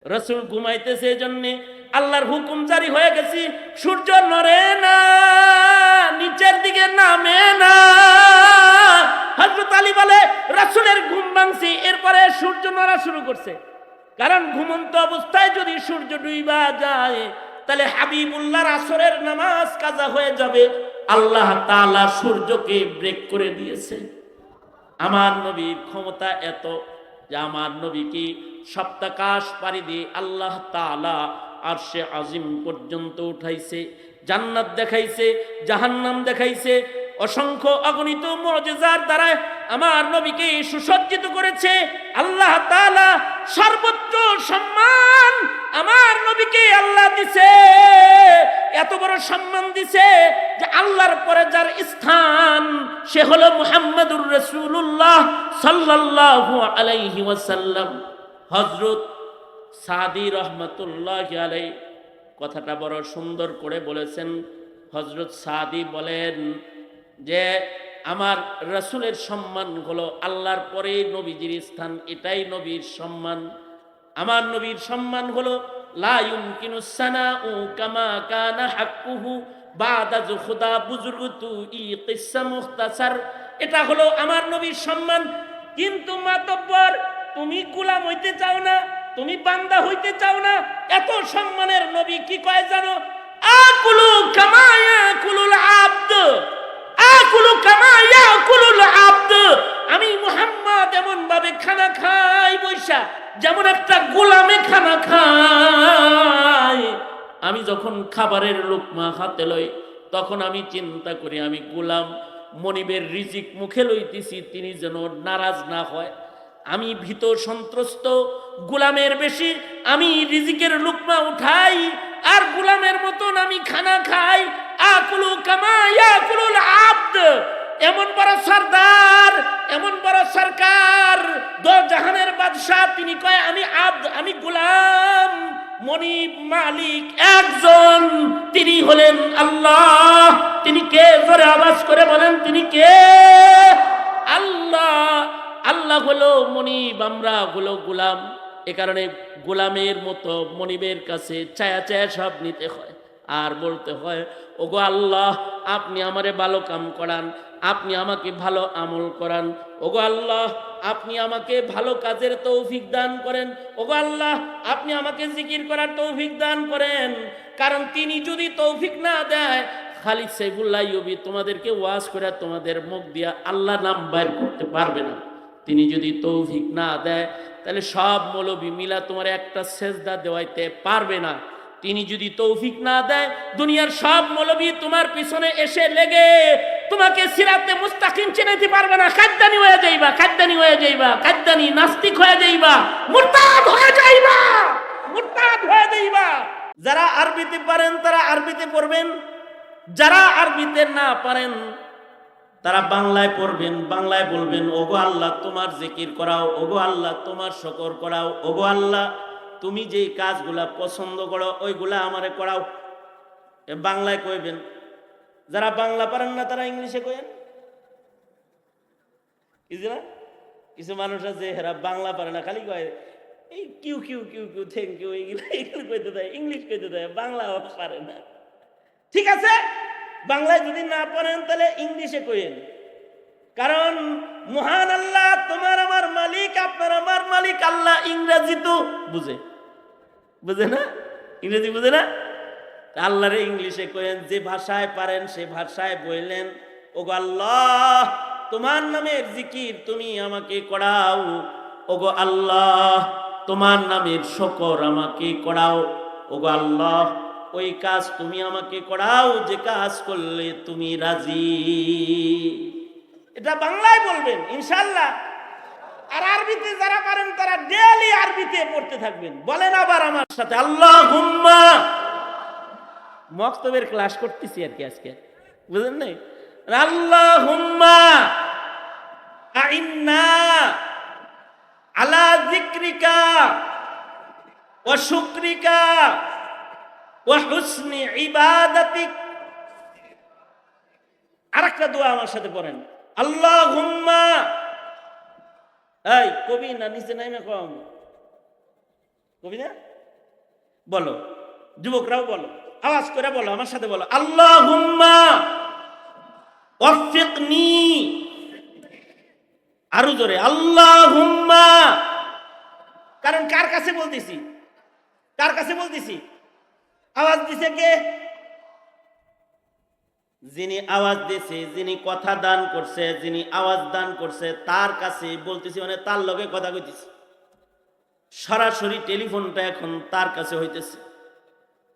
রাসূল ঘুমাইতেছে, এজন্য আল্লাহর হুকুম জারি হয়ে গেছে, সূর্য নড়ে না, নিচের দিকে নামে না। হযরত আলী বলে রাসূলের ঘুম ভাঙছে, এরপরে সূর্য নড়া শুরু করছে। কারণ ঘুমন্ত অবস্থায় যদি সূর্য ডুইবা যায় তাহলে হাবিবুল্লাহর আসরের নামাজ কাজা হয়ে যাবে। আল্লাহ তাআলা সূর্যকে ব্রেক করে দিয়েছে। আমার নবীর ক্ষমতা এত যে আমার নবীকে সপ্তাকাশ পাড়ি দিয়ে আল্লাহ তাআলা আরশে আজিম পর্যন্ত উঠাইছে, জান্নাত দেখাইছে, জাহান্নাম দেখাইছে, অসংখ্য অগণিত মুজিজার দ্বারা আমার নবীকে সুসজ্জিত করেছে। আল্লাহ তাআলা সর্বোচ্চ সম্মান আমার নবীকে আল্লাহ দিছে, এত বড় সম্মান দিছে যে আল্লাহর পরে যার স্থান সে হলো মুহাম্মাদুর রাসূলুল্লাহ সাল্লাল্লাহু আলাইহি ওয়াসাল্লাম। হযরত সাদি রহমাতুল্লাহি আলাইহি কথাটা বড় সুন্দর করে বলেছেন। হযরত সাদি বলেন যে আমার রাসূলের সম্মান হলো আল্লাহর পরে নবীজির স্থান, এটাই নবীর সম্মান। আমার নবীর সম্মান হলো লা ইউমকিনুস সানাউ কামা কানা হাক্কুহু বাদা যুখদা বুজুর্গতু ই কিসসা মুখতাসার। এটা হলো আমার নবীর সম্মান। কিন্তু মাতব্বর তুমি গোলাম হইতে চাও না, তুমি বান্দা হইতে চাও না। এত সম্মানের নবী কি কয় জানো? আকুলু কামা ইয়াকুলুল আবদ, আকুলু কামা ইয়াকুলুল আবদ। আমি মুহাম্মদ এমন ভাবে খানা খাই বৈশা যেমন একটা গোলামে খানা খায়। আমি যখন খাবারের লোকমা হাতে লই তখন আমি চিন্তা করি আমি গোলাম, মনিবের রিজিক মুখে লইতেছি, তিনি যেন নারাজ না হয়। আমি ভীত সন্ত্রস্ত, গোলামের বেশি আমি রিজিকের লোকমা উঠাই আর গোলামের মতন আমি খানা খাই। আকুলু কামা ইয়াকুলুল আবদ। এমন বড় সরদার, এমন বড় সরকার, দো জাহানের বাদশাহ, তিনি কয় আমি আবদ, আমি গোলাম। মনিব মালিক একজন, তিনি হলেন আল্লাহ। তিনি কে? জোরে আওয়াজ করে বলেন, তিনি কে? আল্লাহ। আল্লাহ হলো মনিব, আমরা হলো গোলাম। এ কারণে গোলামের মতো মনিবের কাছে চায়া চায়া সব নিতে হয় আর বলতে হয়, ওগো আল্লাহ আপনি আমারে ভালো কাম করান, আপনি আমাকে ভালো আমল করান। ওগো আল্লাহ আপনি আমাকে ভালো কাজের তৌফিক দান করেন। ওগো আল্লাহ আপনি আমাকে জিকির করার তৌফিক দান করেন। কারণ তিনি যদি তৌফিক না দেয়, খালিদ সাইফুল্লাহ আইয়ুবী তোমাদেরকে ওয়াজ করে তোমাদের মুখ দিয়া আল্লাহ নাম বাইর করতে পারবে না। তিনি যদি তৌফিক না দেয় তাহলে সব মৌলবী মিলা তোমার একটা সেজদা দেওয়াইতে পারবে না। তিনি যদি তৌফিক না দেয়, দুনিয়ার সব মৌলবী তোমার পিছনে এসে লেগে তোমাকে সিরাতে মুস্তাকিম চিনাইতে পারবে না। কাদ্দানি হয়ে যাইবা, কাদ্দানি হয়ে যাইবা, কাদ্দানি নাস্তিক হয়ে যাইবা, মুরতাদ হয়ে যাইবা, মুরতাদ হয়ে যাইবা। যারা আরবিতে পারেন তারা আরবিতে পড়বেন, যারা আরবিতে না পারেন তারা বাংলায় পড়বেন, বাংলায় বলবেন, ওগো আল্লাহ তোমার জিকির করাও, ওগো আল্লাহ তোমার শকর করাও, ওগো আল্লাহ তুমি যেই কাজগুলা পছন্দ করো ওইগুলা আমারে করাও। বাংলায় কইবেন। যারা বাংলা পারেন না তারা ইংলিশে কইেন। কিছু মানুষ আছে এরা বাংলা পারে না, খালি কয় এই কিউ কিউ কিউ কিউ থ্যাংক ইউ, এইগুলো কইতে দেয়, ইংলিশ কইতে দেয়, বাংলা পারে না। ঠিক আছে, বাংলায় যদি না পারেন তাহলে ইংলিশে কইেন। কারণ মহান আল্লাহ তোমার আমার মালিক, আপনার আমার মালিক আল্লাহ। ইংরেজি তো বুঝে, বুঝে না? ইংরেজি বুঝে না? আল্লাহরে ইংলিশে কইেন। যে ভাষায় পারেন সে ভাষায় বললেন, ওগো আল্লাহ তোমার নামের জিকির তুমি আমাকে করাও, ওগো আল্লাহ তোমার নামের শকর আমাকে করাও, ওগো আল্লাহ ওই কাজ তুমি আমাকে করাও যে কাজ করলে তুমি রাজি। এটা বাংলায় বলবেন ইনশাআল্লাহ। আর আরবিতে যারা পারেন তারা ডেইলি আরবিতে পড়তে থাকবেন। বলেন আবার আমার সাথে, আল্লাহুম্মা। মক্তবের ক্লাস করতেছি আর কি আজকে, বুঝলেন নাই? আল্লাহুম্মা আইন্না আলা যিকরিকা ওয়া শুকরিকা ওয়া হুসনি ইবাদাতিক। আরেকটা দোয়া আমার সাথে পড়েন, আল্লাহুম্মা। এই কবি না নিচে নাইমে কম কবি না? বলো, যুবকরাও বলো, আওয়াজ করে বলো, আমার সাথে বলো, আল্লাহুম্মা ওয়াফিকনি। আরো জোরে, আল্লাহুম্মা। কারণ কার কাছে বলতেছি? কার কাছে বলতেছি? আওয়াজ দিছে কে? যিনি আওয়াজ দিয়েছে, যিনি কথা দান করছে, যিনি আওয়াজ দান করছে, তার কাছে বলতেছি, মানে তার লগে কথা কইতেছি। সরাসরি টেলিফোনটা এখন তার কাছে হইতেছে।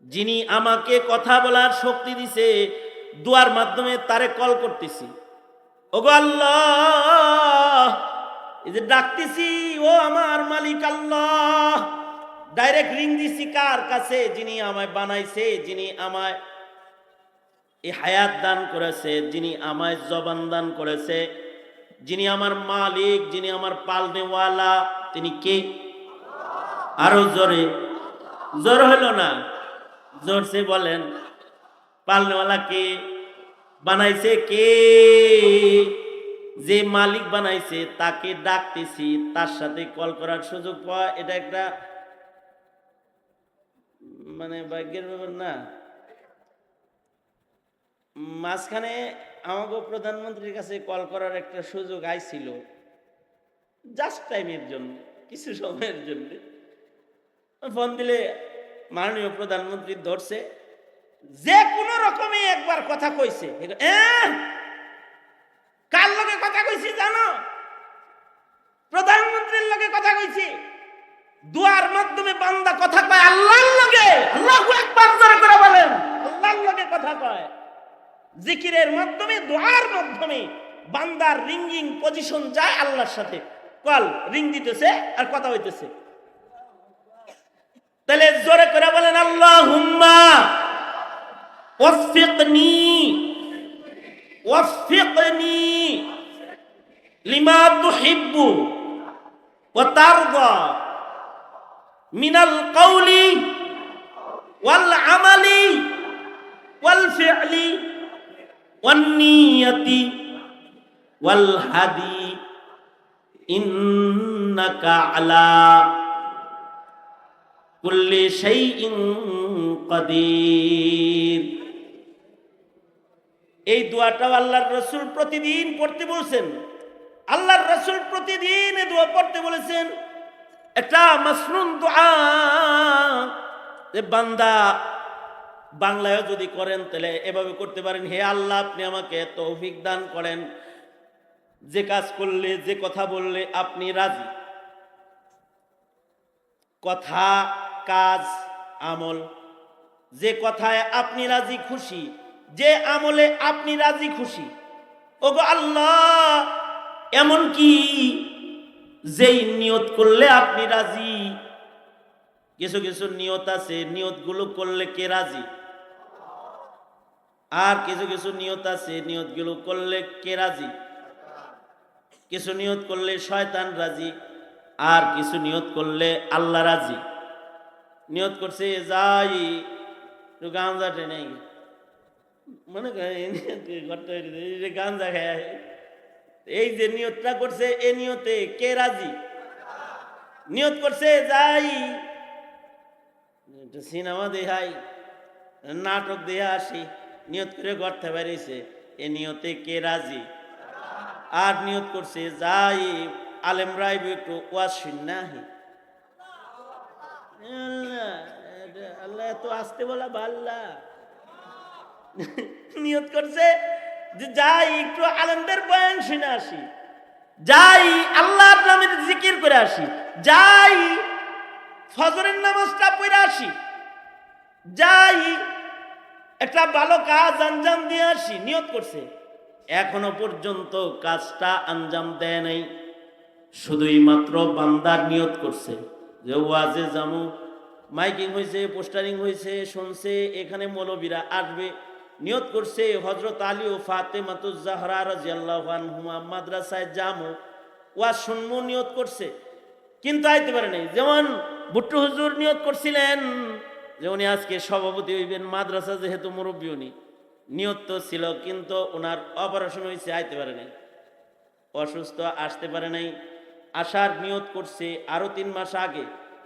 যিনি আমাকে কথা বলার শক্তি দিছে, দুয়ার মাধ্যমে তারে কল করতেছি। ওগো আল্লাহ, এই যে ডাকতেছি, ও আমার মালিক আল্লাহ। ডাইরেক্ট রিং দিছি কার কাছে? যিনি আমায় বানাইছে, যিনি আমায় এই হায়াত দান করেছে, যিনি আমায় জবান দান করেছে, যিনি আমার মালিক, যিনি আমার পালনেওয়ালা, তিনি কে? আরো জোরে, জোর হলো না, জোরসে বলেন, পালনেওয়ালা কে? বানাইছে কে? যে মালিক বানাইছে তাকে ডাকতেছি, তার সাথে কল করার সুযোগ পাওয়া, এটা একটা মানে ভাগ্যের ব্যাপার না? মাঝখানে আমাকে প্রধানমন্ত্রীর কাছে কল করার একটা সুযোগ আইছিল, জাস্ট টাইমের জন্য, কিছু সময়ের জন্য। ফোন দিলে মাননীয় প্রধানমন্ত্রী ধরছে, যে কোনো রকমে একবার কথা কইছে। কার লগে কথা কইছি জানো? প্রধানমন্ত্রীর লগে কথা কইছি। দুয়ার মাধ্যমে বান্দা কথা কয় আল্লাহর লগে। আল্লাহু আকবার জোরে করে বলেন, আল্লাহর লগে কথা কয়। জিকিরের মাধ্যমে, দুআর মাধ্যমে বান্দার রিঙ্গিং পজিশন যায় আল্লাহর সাথে। কল রিং দিতেছে আর কথা হইতেছে। তাহলে জোরে করে বলেন, আল্লাহুম্মা ওয়াফিকনি, ওয়াফিকনি লিমা তুহিব্বু ওয়া তারদা মিনাল কওলি ওয়াল আমালি ওয়াল ফি'লি ওয়ান নিয়াতি ওয়াল হাদি ইন্নাকা আলা কুল্লি শাইইন কাদির। এই দোয়াটাও আল্লাহর রাসূল প্রতিদিন পড়তে বলছেন। আল্লাহর রাসূল প্রতিদিন এই দোয়া পড়তে বলেছেন। একটা মাসনুন দোয়া, যে বান্দা বাংলায় যদি করেন তাহলে এভাবে করতে পারেন, হে আল্লাহ, আপনি আমাকে তৌফিক দান করেন, যে কাজ করলে, যে কথা বললে আপনি রাজি। কথা, কাজ, আমল, যে কথায় আপনি রাজি খুশি, যে আমলে আপনি রাজি খুশি। ওগো আল্লাহ, এমন কি যেই নিয়ত করলে আপনি রাজি। কিছু কিছু নিয়ত আছে, নিয়তগুলো করলে কে রাজি? আর কিছু কিছু নিয়ত আছে, নিয়তগুলো করলে কে রাজি? কিছু নিয়ত করলে শয়তান রাজি, আর কিছু নিয়ত করলে আল্লাহ রাজি। নিয়ত করছে যাই গাঁজা টেনে, মনে করে গাঁজা খায়, এই যে নিয়তটা করছে, এ নিয়তে কে রাজি? নিয়ত করছে যাই সিনেমা দেখাই, নাটক দিয়ে আসি, নিয়ত করে গড়তে পারিছে, এ নিয়তে কে রাজি? আর নিয়ত করছে যাই আলেম রাইব একটু ওয়াজ শুনাহি, আল্লাহ এত আসতে বলা বাল্লা। নিয়ত করছে যে যাই একটু আলেমদের বয়ান শুনে আসি, যাই আল্লাহর নামের জিকির করে আসি, যাই ফজরের নামাজটা পড়ে আসি, যাই একটা ভালো কাজ আঞ্জাম দিয়ে আসি। নিয়ত করছে, এখনো পর্যন্ত কাজটা আঞ্জাম দেয় নাই, শুধুই মাত্র বান্দার নিয়ত করছে যে ওয়াজে জামু, মাইকিং হয়েছে, পোস্টারিং হয়েছে, শুনছে, এখানে মৌলবীরা আসবে। নিয়ত করছে হযরত আলী ও ফাতেমাতুজ জাহরা রাদিয়াল্লাহু আনহুমা মাদ্রাসায় যামু, ওয়াজ শুনবো, নিয়ত করছে, কিন্তু আইতে পারে নাই। যেমন ভুট্টো হুজুর নিয়ত করছিলেন যে উনি আজকে সভাপতি হইবেন, মাদ্রাসা যেহেতু মুরব্বী, উনি নিয়ত তো ছিল, কিন্তু ওনার অপারেশন হয়েছে, আইতে পারে নাই, অসুস্থ, আসতে পারে নাই। আসার নিয়ত করছে আরো 3 মাস আগে,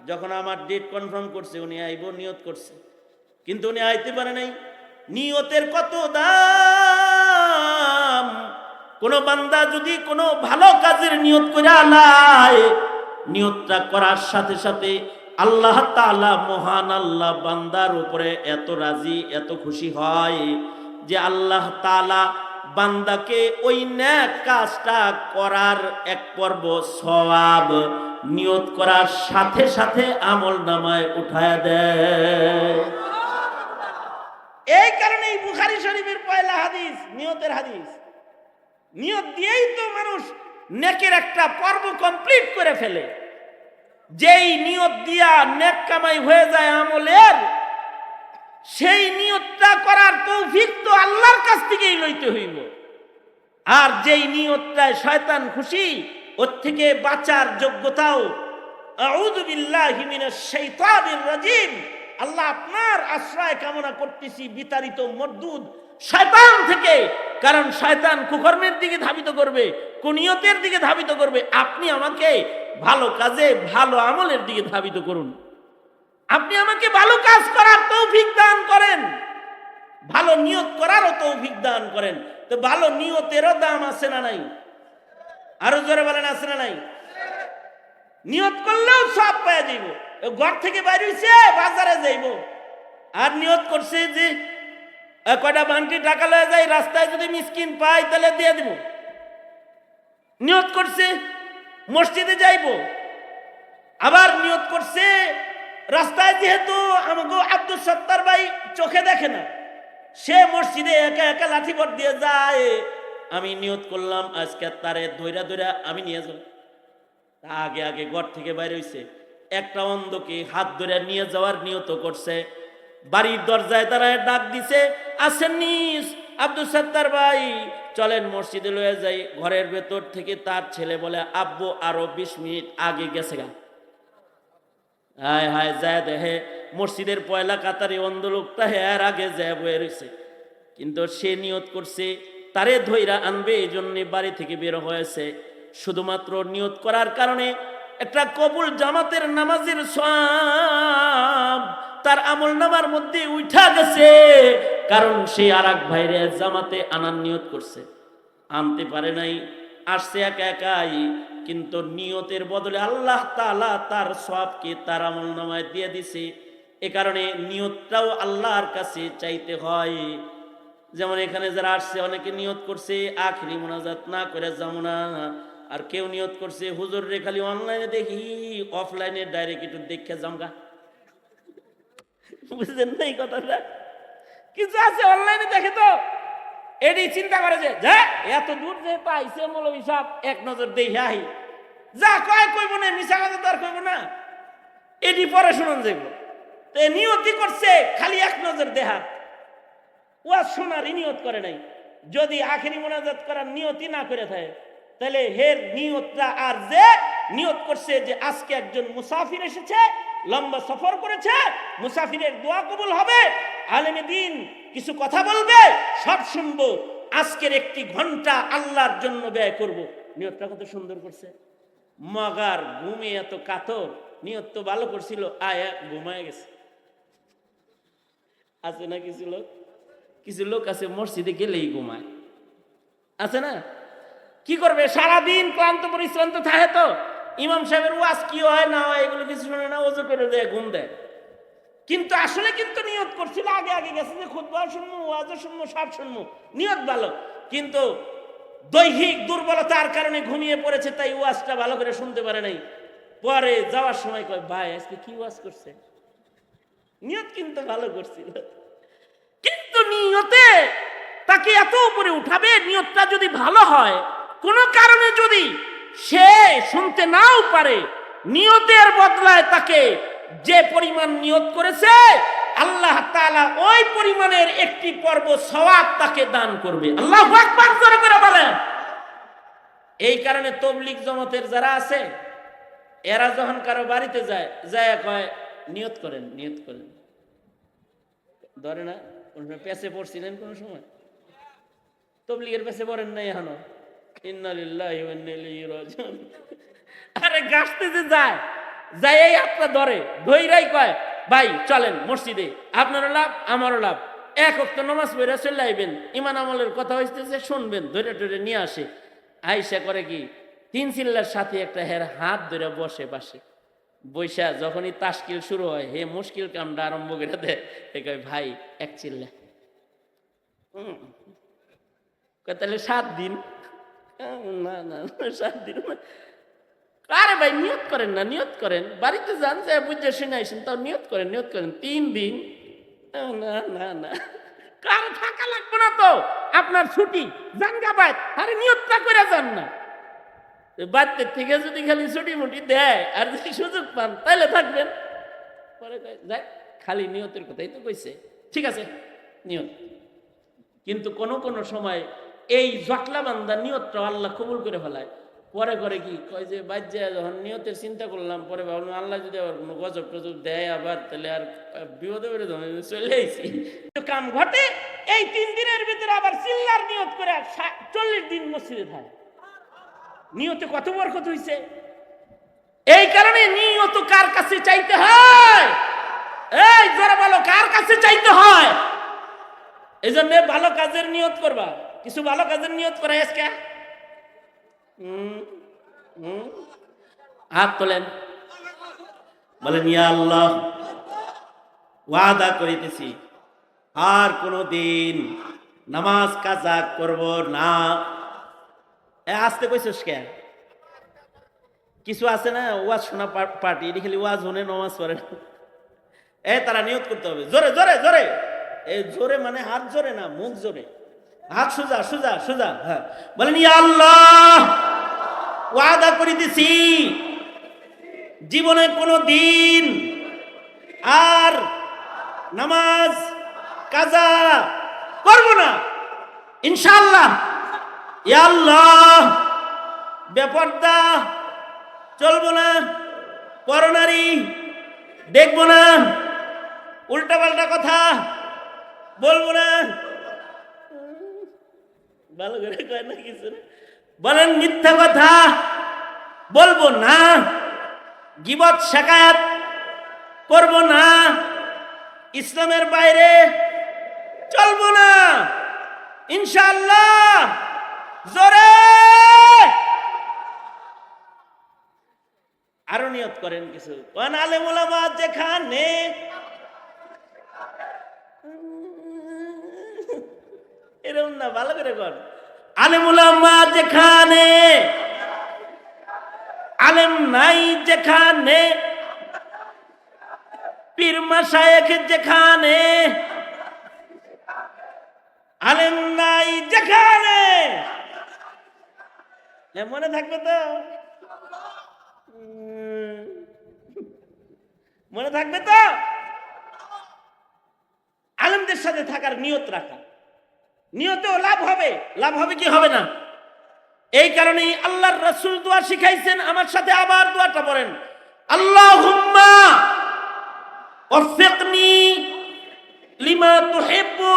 যখন আমার ডেট কনফার্ম করছে উনি আইব নিয়ত করছে, কিন্তু উনি আইতে পারে নাই। নিয়তের কত দাম! কোন বান্দা যদি কোনো ভালো কাজের নিয়ত করে আলায়, নিয়তটা করার সাথে সাথে আল্লাহ তাআলা, মহান আল্লাহ, বান্দার উপরে এত রাজি, এত খুশি হয় যে আল্লাহ তাআলা বান্দাকে ওই নেক কাজটা করার এক পর্ব সওয়াব নিয়ত করার সাথে সাথে আমলনামায় উঠায় দেয়। এই কারণেই বুখারী শরীফের পয়লা হাদিস নিয়তের হাদিস। নিয়ত দিয়েই তো মানুষ নেকের একটা পর্ব কমপ্লিট করে ফেলে। যেই নিয়ত দিয়া নেক কামাই হয়ে যায় আমলের, সেই নিয়তটা করার তৌফিক তো আল্লাহর কাছ থেকেই লইতে হইব। আর যেই নিয়তটায় শয়তান খুশি, ওর থেকে বাঁচার যোগ্যতাও, আউযু বিল্লাহি মিনাশ শাইতানির রাজিম, আল্লাহ আপনার আশ্রয় কামনা করতেছি বিতাড়িত মরদুদ শয়তান থেকে। কারণ শয়তান কুকর্মের দিকে ধাবিত করবে, কুনিয়তের দিকে ধাবিত করবে। আপনি আমাকে ভালো কাজে, ভালো আমলের দিকে ধাবিত করুন। আপনি আমাকে ভালো কাজ করার তৌফিক দান করেন, ভালো নিয়ত করারও তৌফিক দান করেন। তো ভালো নিয়তেরও দাম আছে না নাই? আরো জোরে বলেন, আছে না নাই? নিয়ত করলেও সব পেয়ে যাইব। ঘর থেকে বাইরে হইছে, বাজারে যাইব, আর নিয়ত করছে যে কয়টা বান্টি টাকা লয়ে যাই, রাস্তায় যদি মিসকিন পাই তাহলে দিয়ে দিব। নিয়ত করছে মসজিদে যাইব, আবার নিয়ত করছে রাস্তায় যেহেতু আমাকে আব্দুল সত্তার ভাই চোখে দেখে না, সে মসজিদে একা একা লাঠিপট দিয়ে যায়। আমি নিয়ত করলাম আজকে তারে ধইরা ধইরা আমি নিয়ে যাব। আগে আগে ঘর থেকে বাইরে হইছে, একটা অন্ধকে হাত ধরে নিয়ে যাওয়ার নিয়ত করছে। বাড়ির দরজায় দাঁড়ায় ডাক দিছে, আসেননি আব্দুল সত্তার ভাই, চলেন মসজিদে লয়ে যাই। ঘরের ভেতর থেকে তার ছেলে বলে, আব্বু আরো 20 মিনিট আগে গেছে গা। হায় হায়, যায় দেখে মসজিদের পয়লা কাতারে অন্ধ লোকটা এর আগে যায় বয়ে রয়েছে। কিন্তু সে নিয়ত করছে তারে ধইরা আনবে, এই জন্য বাড়ি থেকে বের হয়েছে। শুধুমাত্র নিয়ত করার কারণে একটা কবুল জামাতের নামাজের সওয়াব তার আমল নামার মধ্যে উঠা গেছে। কারণ সে আর এক ভাইরে জামাতে আনার নিয়ত করছে, আনতে পারে নাই, আসছে একা একাই। কিন্তু নিয়তের বদলে আল্লাহ তাআলা তার সওয়াবকে তার আমল নামায় দিয়ে দিছে। এ কারণে নিয়তটাও আল্লাহর কাছে চাইতে হয়। যেমন এখানে যারা আসছে, অনেকে নিয়ত করছে আখিরি মোনাজাত না করে যাবো না, আর কেউ নিয়ত করছে হুজুর রে খালি অনলাইনে দেখি, অফলাইনে ডাইরেক্ট একটু দেখে যামগা। বুঝলেন না এই কথাটা? কিছু আছে অনলাইনে দেখে তো এটি চিন্তা করে যে এত দূর যে পাইছে মৌলভী সাহেব, এক নজর দেখে আহি, যা কয় কইব না, মিশা কথা তো আর কইব না, এটি পরে শুনুন যাইব। তো নিয়তি করছে খালি এক নজর দেহা, ওয়াজ শোনার নিয়ত করে নাই। যদি আখেরি মোনাজাত করার নিয়তি না করে থাকে, তাহলে হের নিয়তটা, আর যে নিয়ত করছে যে আজকে একজন মুসাফির এসেছে, লম্বা সফর করেছে, মুসাফিরের দোয়া কবুল হবে, আলেমে দিন কিছু কথা বলবে, সব শুনবো, আজকের 1 ঘন্টা আল্লাহর জন্য ব্যয় করব। নিয়তটা কত সুন্দর করছে। মগার ঘুমে এত কাতর, নিয়ত তো ভালো করছিল, আয়া ঘুমায় গেছে। আছে না কিছু লোক? কিছু লোক আছে মসজিদে গেলেই ঘুমায়, আছে না? কি করবে, সারাদিন ক্লান্ত পরিশ্রান্ত থাকে, তো ইমাম সাহেবের ওয়াজ কি হয় না হয় এগুলো কিছু শুনে না, ওযু করে দেয়, ঘুম দেয়। কিন্তু আসলে কিন্তু নিয়ত করছিল, আগে আগে গেছে যে খুতবা শুনবো, ওয়াজও শুনবো, সব শুনবো, নিয়ত ভালো। কিন্তু দৈহিক দুর্বলতার কারণে ঘুমিয়ে পড়েছে, তাই ওয়াজটা ভালো করে শুনতে পারে নাই। পরে যাওয়ার সময় কয়, ভাই আজকে কি ওয়াজ করছে? নিয়ত কিন্তু ভালো করছিল, কিন্তু নিয়তে তাকে এত উপরে উঠাবে। নিয়তটা যদি ভালো হয়, কোনো কারণে যদি সে শুনতে নাও পারে, নিয়তের বদলায় তাকে যে পরিমাণ নিয়ত করেছে, আল্লাহ তাআলা ওই পরিমাণের 1টি পর্ব সওয়াব তাকে দান করবে। আল্লাহু আকবার জোরে করে বলেন। এই কারণে তাবলীগ জামাতের যারা আছে, এরা যখন কারো বাড়িতে যায়, যায় কয় নিয়ত করেন, নিয়ত করেন। ধরে না কোন পেছে পড়ছিলেন কোন সময়? তাবলীগের পেছে পড়েন নাই এখনো? ইন্না লিল্লাহি ওয়া ইন্না ইলাইহি রাজিউন। আরে গাছতে যে যায়, যাই এই হাতটা ধরে, ধৈরাই কয় ভাই চলেন মসজিদে, আপনারও লাভ আমারও লাভ, এক ওয়াক্ত নামাজ পড়ে চলে আইবেন, ইমান আমলের কথা হইতেছে শুনবেন, ধরে টরে নিয়ে আসে। আইসা করে কি, 3 চিল্লার সাথে একটা হের হাত ধরে বসে পাশে বৈশা, যখনই তাশকিল শুরু হয় হে মুশকিল কামটা আরম্ভ করে দেয়। এ কয় ভাই 1 চিল্লা, তাহলে 7 দিন। না না 7 দিন না। আরে ভাই নিয়ত করেন না, নিয়ত করেন, বাড়িতে যান, যে বুঝে শুনে আইসেন, তাও নিয়ত করেন, নিয়ত করেন 3 দিন। না না না, কার থাকা লাগবে না তো, আপনার ছুটি, যান গা বাইর, আরে নিয়তটা করে যান না। বাড়িতে থেকে যদি খালি ছুটি মুটি দেয় আর যদি সুযোগ পান তাহলে থাকবেন। পরে যাক খালি নিয়তের কথাই তো কইছে, ঠিক আছে নিয়ত। কিন্তু কোন কোন সময় এই জটলা বান্দা নিয়তটা আল্লাহ কবুল করে ফেলায়। পরে করে কি কয় যে বাজ্যা যখন নিয়তের চিন্তা করলাম, পরে ভাবলাম আল্লাহ যদি আবার কোনো গজব টজব দেয় আবার, তাহলে আর বিপদে বেড়ে চলে আইছি। কাম ঘটে এই 3 দিনের ভিতরে আবার চিল্লার নিয়ত করে 40 দিন মসজিদে থাকে। নিয়তে কত বরকত হইছে। এই কারণে নিয়ত কার কাছে চাইতে হয়? এই জোরে বলো, কার কাছে চাইতে হয়? এই জন্য ভালো কাজের নিয়ত করবা। কিছু ভালো কাজের নিয়ত করা আজকে হাত তোলেন, বলেন ইয়া আল্লাহ ওয়াদা করিতেছি আর কোনদিন নামাজ কাজা করব না। আসতে কইছস কে? কিছু আছে না ওয়াজ শোনা পার্টি, এটি খালি ওয়াজ শুনে নামাজ পড়ে না। তারা নিয়ত করতে হবে জোরে জোরে জোরে। এই জোরে মানে হাত জোরে না, মুখ জোরে, হাত সোজা সোজা সোজা। হ্যাঁ বলেন ইয়া আল্লাহ ওয়াদা করিতেছি জীবনে কোনো দিন আর নামাজ কাজা করব না ইনশাআল্লাহ। ইয়া আল্লাহ বেপরদা চলবো না, পরনারী দেখবো না, উল্টা পাল্টা কথা বলবো না। ভালো করে কয় না কিছু না। বলেন মিথ্যা কথা বলবো না, গীবত শিকায়াত করব না, ইসলামের বাইরে চলবো না ইনশাআল্লাহ। জোরে আরো নিয়ত করেন কিছু। কোন আলেম ওলামা যেখানে, এরকম না, ভালো করে কর। আলেম ওলামা যেখানে, আলেম নাই যেখানে, পীর মাশায়েখ যেখানে, আলেম নাই যেখানে, মনে থাকবে তো? মনে থাকবে তো? আলেমদের সাথে থাকার নিয়ত রাখা, নিয়তেও লাভ হবে। লাভ হবে কি হবে না? এই কারণেই আল্লাহর রাসূল দোয়া শিখাইছেন। আমার সাথে আবার দোয়াটা পড়েন, আল্লাহুম্মা ওয়াফিকনি লিমা তুহিব্বু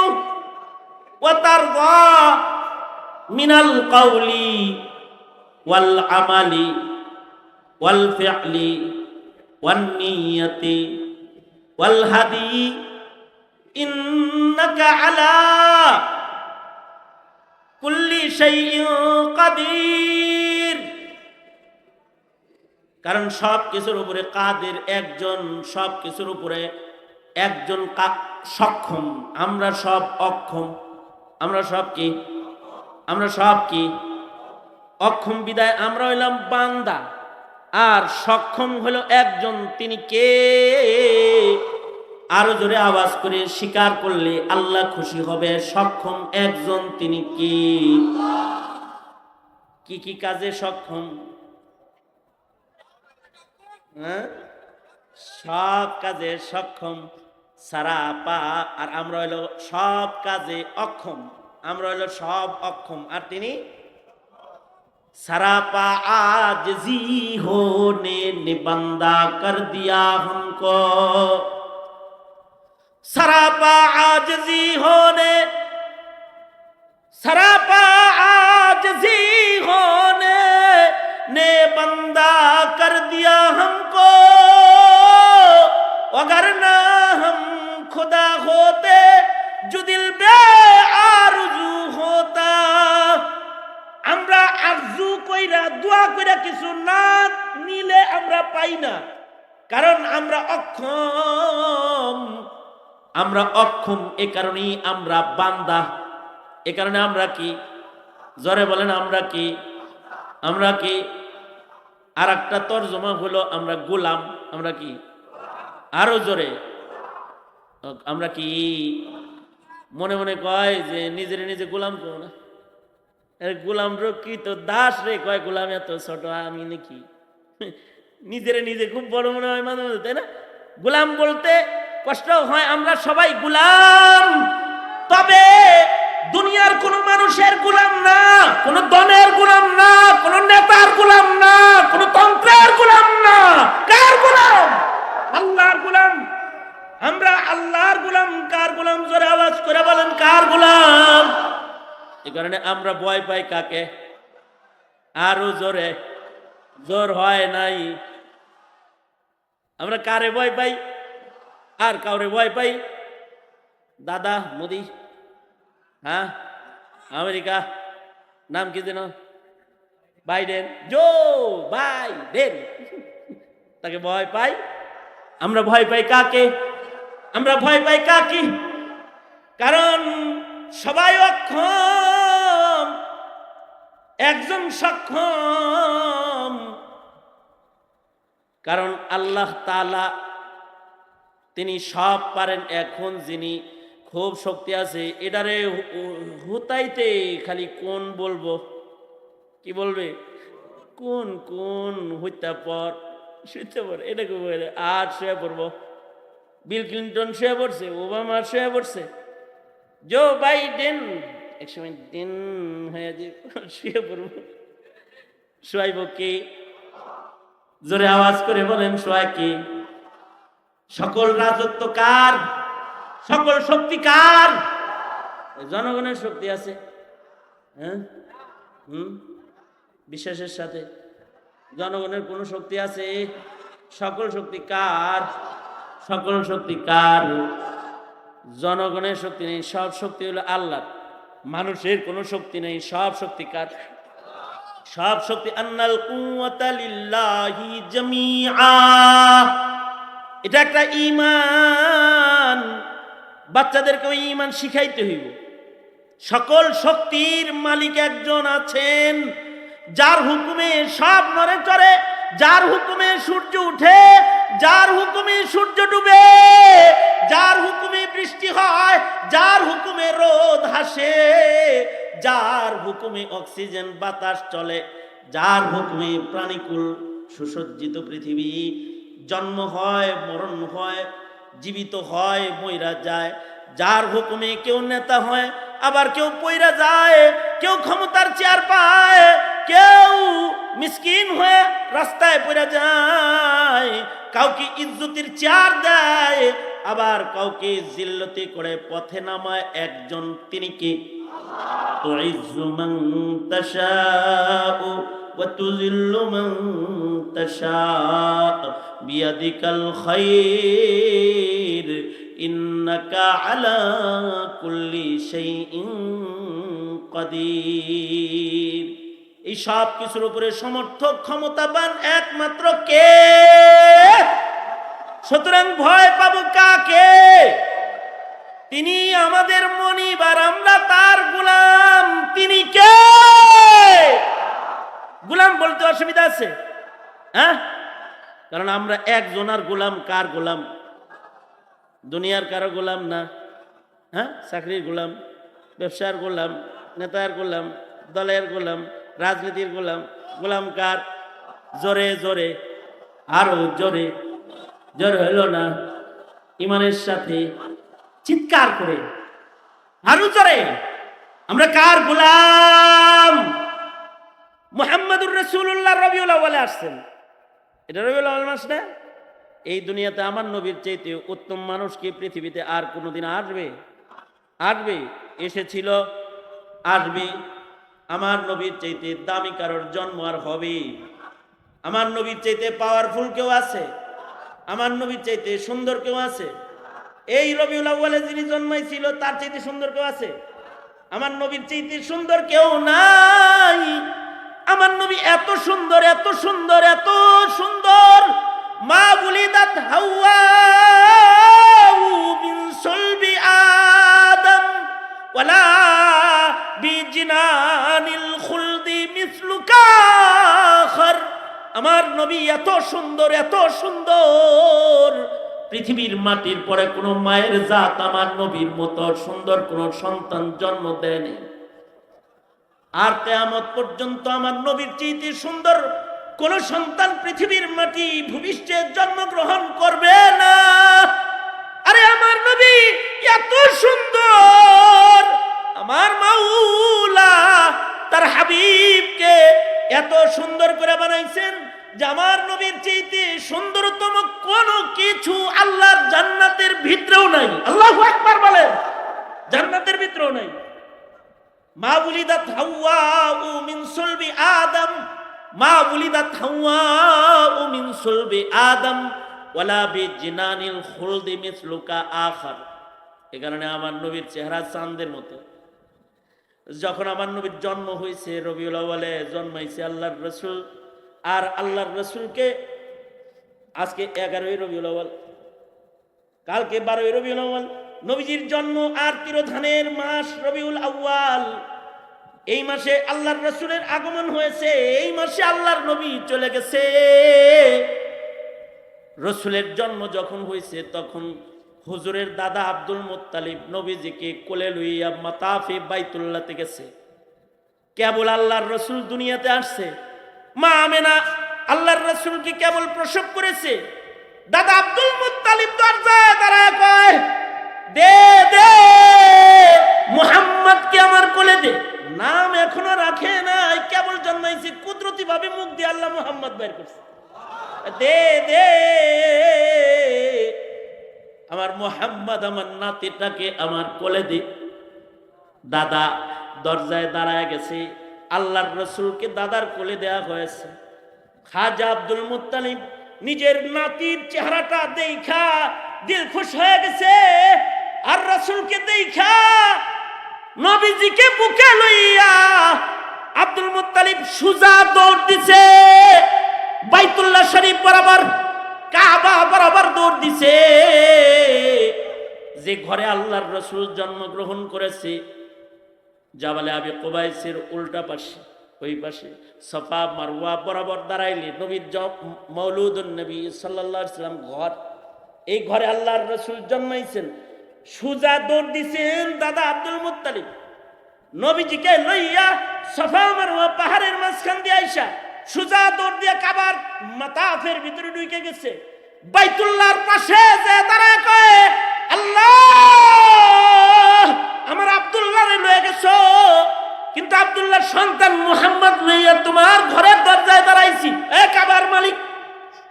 ওয়া তারদা মিনাল কওলি ওয়াল আমালি ওয়াল ফি'লি ওয়ান নিয়তি ওয়াল হাদি ইন্নাকা আলা কুল্লি শাইইন কাদির। কারণ সব কিছুর উপরে কাদের একজন, সব কিছুর উপরে একজন সক্ষম। আমরা সব অক্ষম, আমরা সব কি? আমরা সব কি? অক্ষম। বিদায় আমরা হইলাম বান্দা, আর সক্ষম হলো একজন। তিনি কে? আরো জোরে আওয়াজ করে স্বীকার করলে আল্লাহ খুশি হবে। সক্ষম একজন, তিনি কি? কি কি কাজে সক্ষম? সব কাজে সক্ষম, সারা পা। আর আমরা হইলো সব কাজে অক্ষম, আমরা হইলো সব অক্ষম, আর তিনি सरापा आजिज़ी होने ने बंदा कर दिया हमको। सरापा आजिज़ी होने, सरापा आजिज़ी होने ने बंदा कर दिया हमको। खुदा होते जो दिल बे आरजू होता। আমরা আরজু কইরা দোয়া কইরা কিছু না নিলে আমরা পাই না, কারণ আমরা অক্ষম। এ কারণেই আমরা বান্দা। এ কারণে আমরা কি, জোরে বলেন আমরা কি আর একটা তরজমা হলো আমরা গোলাম। আমরা কি, আরো জোরে, আমরা কি মনে মনে কয় যে নিজে গোলাম কেউ না, গোলাম রক্ষী তো দাস রে কয় গোলাম এত ছোট আমি নাকি, নিজে খুব বড় মনে হয় মাঝে মাঝে, তাই না? গোলাম বলতে কষ্ট হয়, আমরা সবাই গোলাম। তবে দুনিয়ার কোন মানুষের গোলাম না, কোন দলের গোলাম না, কোন নেতার গোলাম না, কোন তন্ত্রের গোলাম না। কার গোলাম? আল্লাহর গোলাম। আমরা আল্লাহর গোলাম। কার গোলাম? জোরে আওয়াজ করে বলেন, কার গোলাম? এই কারণে আমরা ভয় পাই কাকে? আরো জোরে, জোর হয় নাই। আমরা কারে ভয় পাই? আর কাউরে ভয় পাই? দাদা মোদি, হ্যাঁ, আমেরিকা, নাম কি যেন, বাইডেন, জো বাইডেন, তাকে ভয় পাই। আমরা ভয় পাই কাকে? আমরা ভয় পাই কাকে? কারণ সবাই অক্ষম, একজন সক্ষম। কারণ আল্লাহ তাআলা তিনি সব পারেন। এখন যিনি খুব শক্তি আছে, এটারে হুতাইতে খালি কোন বলবো, কি বলবে? কোন হইতা পর শুতে পর, এটাকে বলে আর শুয়ে পড়বো। বিল ক্লিন্টন শুয়ে পড়ছে, ওবামা শুয়ে পড়ছে, জো বাইডেন একসময় দিন হয়ে যে শুয়ে পড়বো। শুয়াইব কি? জোরে আওয়াজ করে বলেন, শুয়াই কি? সকল রাজত্ব কার? সকল শক্তি কার? জনগণের শক্তি আছে, হ্যাঁ, বিশ্বাসের সাথে জনগণের কোন শক্তি আছে? সকল শক্তি কার? সকল শক্তি কার? জনগণের শক্তি নেই, সব শক্তি হলো আল্লাহর। মানুষের কোনো শক্তি নেই, সব শক্তি কার? সব শক্তি আন্নাল কুওয়াতা লিল্লাহি জামিআ। এটা একটা ঈমান, বাচ্চাদেরকে ওই ঈমান শিখাইতে হইব। সকল শক্তির মালিক একজন আছেন, যার হুকুমে সব নড়ে চড়ে, যার হুকুমে সূর্য উঠে, যার হুকুমে সূর্য ডুবে, যার হুকুমে বৃষ্টি হয়, যার হুকুমে রোদ হাসে, যার হুকুমে অক্সিজেন বাতাস চলে, যার হুকুমে প্রাণীকুল সুসজ্জিত পৃথিবী, জন্ম হয়, মরণ হয়, জীবিত হয়, মইরা যায়। যার হুকুমে কেউ নেতা হয়, আবার কেউ পইরা যায়, কেউ ক্ষমতার চেয়ার পায়, কেউ মিসকিন হয়ে রাস্তায় পইরা যায়, কাউকে ইজ্জতের চেয়ার দেয়, আবার কাউকে জিল্লতি করে পথে নামায় একজন, তিনি কি? তুইজ্জু মান তাশাউ ওয়া তুযিল্লু মান তাশাউ বিয়াদিকাল খায়র ইন্নাকা আলা কুল্লি শাইইন কাদির। এই সব কিছুর উপরে সমর্থক ক্ষমতাবান একমাত্র কে? সুতরাং ভয় পাবো কাকে? তিনি আমাদের মনিব আর আমরা তার গোলাম। তিনি কে? গোলাম বলতে অসুবিধা আছে, হ্যাঁ? কারণ আমরা একজনের গোলাম। কার গোলাম? দুনিয়ার কারো গোলাম না, হ্যাঁ? চাকরির গোলাম, ব্যবসার গোলাম, নেতার গোলাম, দলের গোলাম, রাজনীতির গোলাম। গোলাম কার? জোরে জোরে, আরো জোরে, জোরে হইল না, ইমানের সাথে চিৎকার করে আরো জোরে, আমরা কার গোলাম? মুহাম্মদুর রাসূলুল্লাহ রবিউল আউয়ালে আসছেন। এটা রবিউল আউয়াল মাস না? এই দুনিয়াতে আমার নবীর চাইতে উত্তম মানুষ কি পৃথিবীতে আর কোনোদিন আসবে? আসবে, এসেছিল, আসবে। আমার নবীর চাইতে দামি কারোর জন্ম আর হবে? আমার নবীর চাইতে পাওয়ারফুল কেউ আছে? আমার নবীর চাইতে সুন্দর কেউ আছে? এই রবিউল আউয়ালে যিনি জন্মাইছিল তার চাইতে সুন্দর কেউ আছে? আমার নবীর চাইতে সুন্দর কেউ নাই। আমার নবী এত সুন্দর, এত সুন্দর, এত সুন্দর। মা বুলিদাত হাওয়া মিন সুলবি আদম ওয়ালা বিজিনানিল খুলদি মিসলুকা আখার। আমার নবী এত সুন্দর, এত সুন্দর, পৃথিবীর মাটির পরে কোন মায়ের জাত আমার নবীর মতো সুন্দর কোন সন্তান জন্ম দেয়নি। আর কিয়ামত পর্যন্ত আমার নবীর চাইতে সুন্দর কোন সন্তান পৃথিবীর মাটি ভূমিষ্ঠে জন্মগ্রহণ করবে না। আরে আমার নবী এত সুন্দর, আমার মাওলা তার হাবিবকে এত সুন্দর করে বানাইছেন যে আমার নবীর চাইতে সুন্দরতম কোন কিছু আল্লাহর জান্নাতের ভিতরেও নাই। আল্লাহু আকবার বলেন, জান্নাতের ভিতরেও নাই। মা বুলিদাত হাওয়া মিন সুলবি আদম, মা বুলিদাত হাওয়া মিন সুলবি আদম ওয়ালা বিজিনানিল খুলদি মিসলুকা আখার। এই কারণে আমার নবীর চেহারা চাঁদের মতো। যখন আমার নবীর জন্ম হয়েছে রবিউল আউয়ালে জন্মাইছে আল্লাহর রাসূল, আর আল্লাহর রাসূলকে আজকে 11ই রবিউল আউয়াল, কালকে 12ই রবিউল আউয়াল। নবীজির জন্ম আর তিরোধানের মাস রবিউল আউয়াল। এই মাসে আল্লাহর রাসূলের আগমন হয়েছে, এই মাসে আল্লাহর নবী চলে গেছে। রাসূলের জন্ম যখন হয়েছে তখন হুজুরের দাদা আব্দুল মুত্তালিব নবীজিকে কোলে লইয়া মাতাফে বাইতুল্লাহতে গেছে। কেবল আল্লাহর রাসূল দুনিয়াতে আসছে, মা আমেনা আল্লাহর রাসূলকে কেবল প্রসব করেছে। দাদা আব্দুল মুত্তালিব দরজায় দাঁড়ায় কয়, দে দে মুহাম্মদকে আমার কোলে দে। নাম এখনো রাখে নাই, কেবল জন্মাইছে, কুদরতি ভাবে মুখ দিয়ে আল্লাহ মুহাম্মদ বের করছে। দে দে আমার মুহাম্মদ, আমার নাতিটাকে আমার কোলে দে। দাদা দরজায় দাঁড়ায় গেছে, আল্লাহর রাসূলকে দাদার কোলে দেয়া হয়েছে। খাজা আব্দুল মুত্তালিব নিজের নাতির চেহারাটা দেখা দিল খুশ হয়ে গেছে, আর রাসূলকে দেখা নবীজিকে বুকে লইয়া আব্দুল মুত্তালিব সুজা দৌড় দিছে, বাইতুল্লাহ শরীফ বরাবর, কাবা বরাবর দৌড় দিছে। যে ঘরে আল্লাহর রাসূল জন্মগ্রহণ করেছে জাবালে আবি কুবাইসের উল্টা পাশে, ওই পাশে সাফা মারওয়া বরাবর দাঁড়াইলে নবীর মওলুদুন নবী সাল্লাল্লাহু আলাইহি সাল্লাম ঘর, এই ঘরে আল্লাহর রাসূল জন্মাইছেন। সুজা দৌড় দিছেন দাদা আব্দুল মুত্তালিব, নবীজিকে লইয়া সাফা মারওয়া পাহাড়ের মাঝখান দিয়ে আইসা সুজা দৌড় দিয়ে কাবার মাতাফের ভিতরে ঢুকে গেছে। বাইতুল্লাহর পাশে যে দাঁড়ায় কয়, আল্লাহ আমার আব্দুল্লাহরে লয়ে গেছো, কিন্তু আব্দুল্লাহর সন্তান মুহাম্মদ লইয়া তোমার ঘরের দরজায় দাঁড়াইছি। এ কাবার মালিক,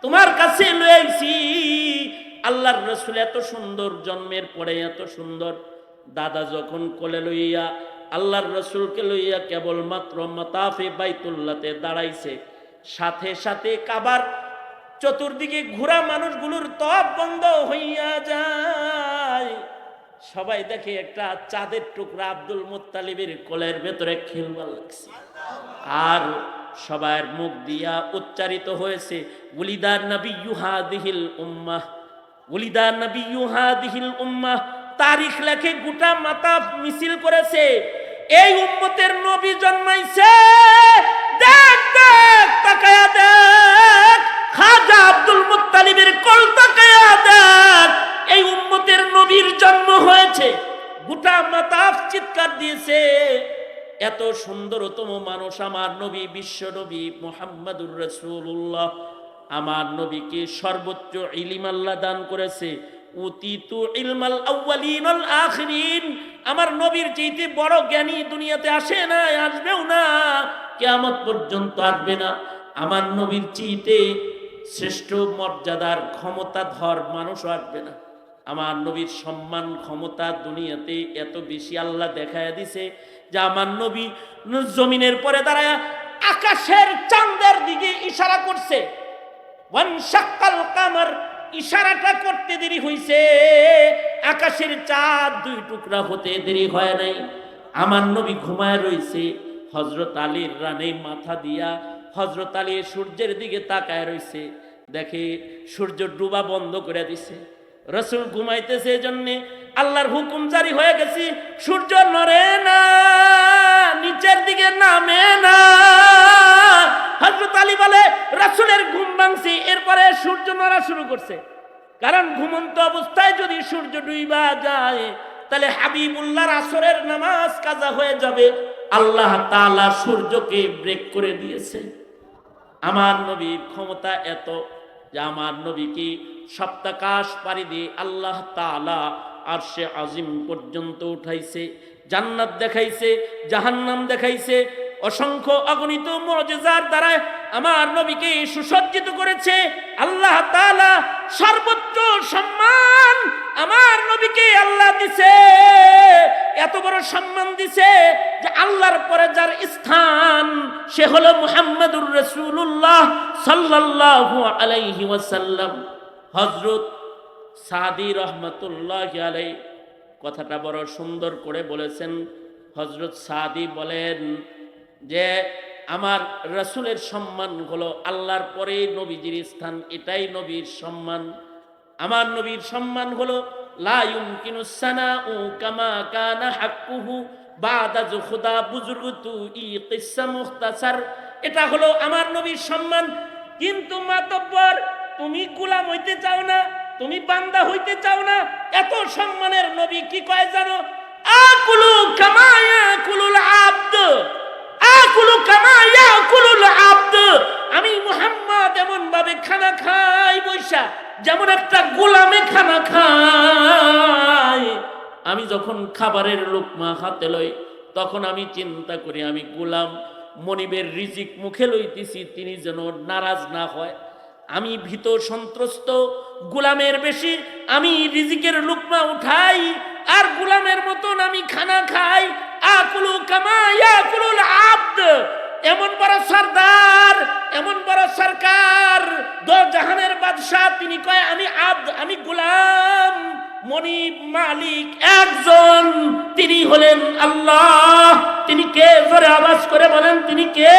তোমার কাছে লয়ে আইছি। আল্লাহর রাসূল এত সুন্দর, জন্মের পরে এত সুন্দর। দাদা যখন কোলে লইয়া আল্লাহর রাসূলকে লইয়া কেবলমাত্র মাতাফে বাইতুল্লাহতে দাঁড়াইছে, সাথে সাথে কাবার চতুর্দিকে ঘোরা মানুষগুলোর তপ বন্ধ হইয়া যায়। সবাই দেখে একটা চাঁদের টুকরা আব্দুল মুত্তালিবের কোলের ভেতরে খেলবার লাগছে, আর সবার মুখ দিয়া উচ্চারিত হয়েছে, উলিদা নবিয়্যু হাদিহিল উম্মাহ, উলিদা নবিয়্যু হাদিহিল উম্মাহ। তারিখ লেখে গোটা মাতাফ মিছিল করেছে, এই উম্মতের নবী জন্মাইছে। দেখ দেখ, তাকায়া দেখ, খাজা আব্দুল মুত্তালিবের কোল তাকায়া দেখ, এই উম্মতের নবীর জন্ম হয়েছে। গোটা মাতাফ চিৎকার দিয়েছে, এত সুন্দরতম মানুষ আমার নবী, বিশ্ব নবী মুহাম্মাদুর রাসূলুল্লাহ। আমার নবীকে সর্বোচ্চ ইলম আল্লাহ দান করেছে। উতিতু ইলমাল আউয়ালিন ওয়াল আখিরিন। আমার নবীর চাইতে বড় জ্ঞানী দুনিয়াতে আসে না, আসবেও না, কিয়ামত পর্যন্ত আসবে না। আমার নবীর চাইতে শ্রেষ্ঠ মর্যাদার ক্ষমতাধর মানুষও আসবে না। আমার নবীর সম্মান ক্ষমতা দুনিয়াতে এত বেশি আল্লাহ দেখায় দিছে যে আমার নবী জমিনের পরে দাঁড়ায় আকাশের চাঁদের দিকে ইশারা করছে। ওয়ানশাক্কাল কামার, ইশারাটা করতে দেরি হইছে, আকাশের চাঁদ দুই টুকরা হতে দেরি হয় নাই। আমার নবী ঘুমায় রইছে, হযরত আলীর রানে মাথা দিয়া হযরত আলী সূর্যের দিকে তাকায় রইছে, দেখে সূর্য ডুবা বন্ধ করে দিছে। রাসূল ঘুমাইতেছে, এজন্যে আল্লাহর হুকুম জারি হয়ে গেছে, সূর্য নড়ে না, নিচের দিকে নামে না। হযরত আলী বলে রাসূলের ঘুম ভাঙছে, এরপরে সূর্য নড়া শুরু করছে। কারণ ঘুমন্ত অবস্থায় যদি সূর্য ডুইবা যায় তাহলে হাবিবুল্লাহর আসরের নামাজ কাজা হয়ে যাবে। আল্লাহ তাআলা সূর্যকে ব্রেক করে দিয়েছে। আমার নবীর ক্ষমতা এত যে আমার নবীকে সপ্তাকাশ পাড়ি দিয়ে আল্লাহ তাআলা আরশে আজিম পর্যন্ত উঠাইছে, জান্নাত দেখাইছে, জাহান্নাম দেখাইছে, অসংখ্য অগণিত মুজিজার দ্বারা আমার নবীকে সুসজ্জিত করেছে। আল্লাহ তাআলা সর্বোচ্চ সম্মান আমার নবীকে আল্লাহ দিছে, এত বড় সম্মান দিছে যে আল্লাহর পরে যার স্থান সে হলো মুহাম্মাদুর রাসূলুল্লাহ সাল্লাল্লাহু আলাইহি ওয়াসাল্লাম। হযরত সাদি রহমাতুল্লাহি আলাইহি কথাটা বড় সুন্দর করে বলেছেন। হযরত সাদি বলেন যে আমার রাসূলের সম্মান হলো আল্লাহর পরে নবীজির স্থান, এটাই নবীর সম্মান। আমার নবীর সম্মান হলো লা ইউমকিনুস সানাউ কামা কানা হাক্কুহু বাদা যুখদা বুজুর্গতু ই কিসসা মুখতাসার, এটা হলো আমার নবীর সম্মান। কিন্তু মাতব্বর তুমি গোলাম হইতে চাও না, তুমি বান্দা হইতে চাও না, এত সম্মানের নবী কি কয় জানো? আকুলু কামা ইয়াকুলুল আবদ, আকুলু কামা ইয়াকুলুল আবদ, আমি মুহাম্মদ এমন ভাবে খানা খাই বৈশা যেমন একটা গোলামে খানা খায়। আমি যখন খাবারের লোকমা হাতে লই তখন আমি চিন্তা করি আমি গোলাম, মনিবের রিজিক মুখে লইতেছি, তিনি যেন নারাজ না হয়। আমি ভীত সন্ত্রস্ত, গোলামের বেশি আমি রিজিকের লোকমা উঠাই আর গোলামের মতন আমি খানা খাই। আকুলু কামা ইয়াকুলুল আবদ, এমন বড় সরদার, এমন বড় সরকার, দো জাহানের বাদশাহ, তিনি কয় আমি আবদ, আমি গোলাম। মনিব মালিক একজন, তিনি হলেন আল্লাহ। তিনি কে? জোরে আওয়াজ করে বলেন, তিনি কে?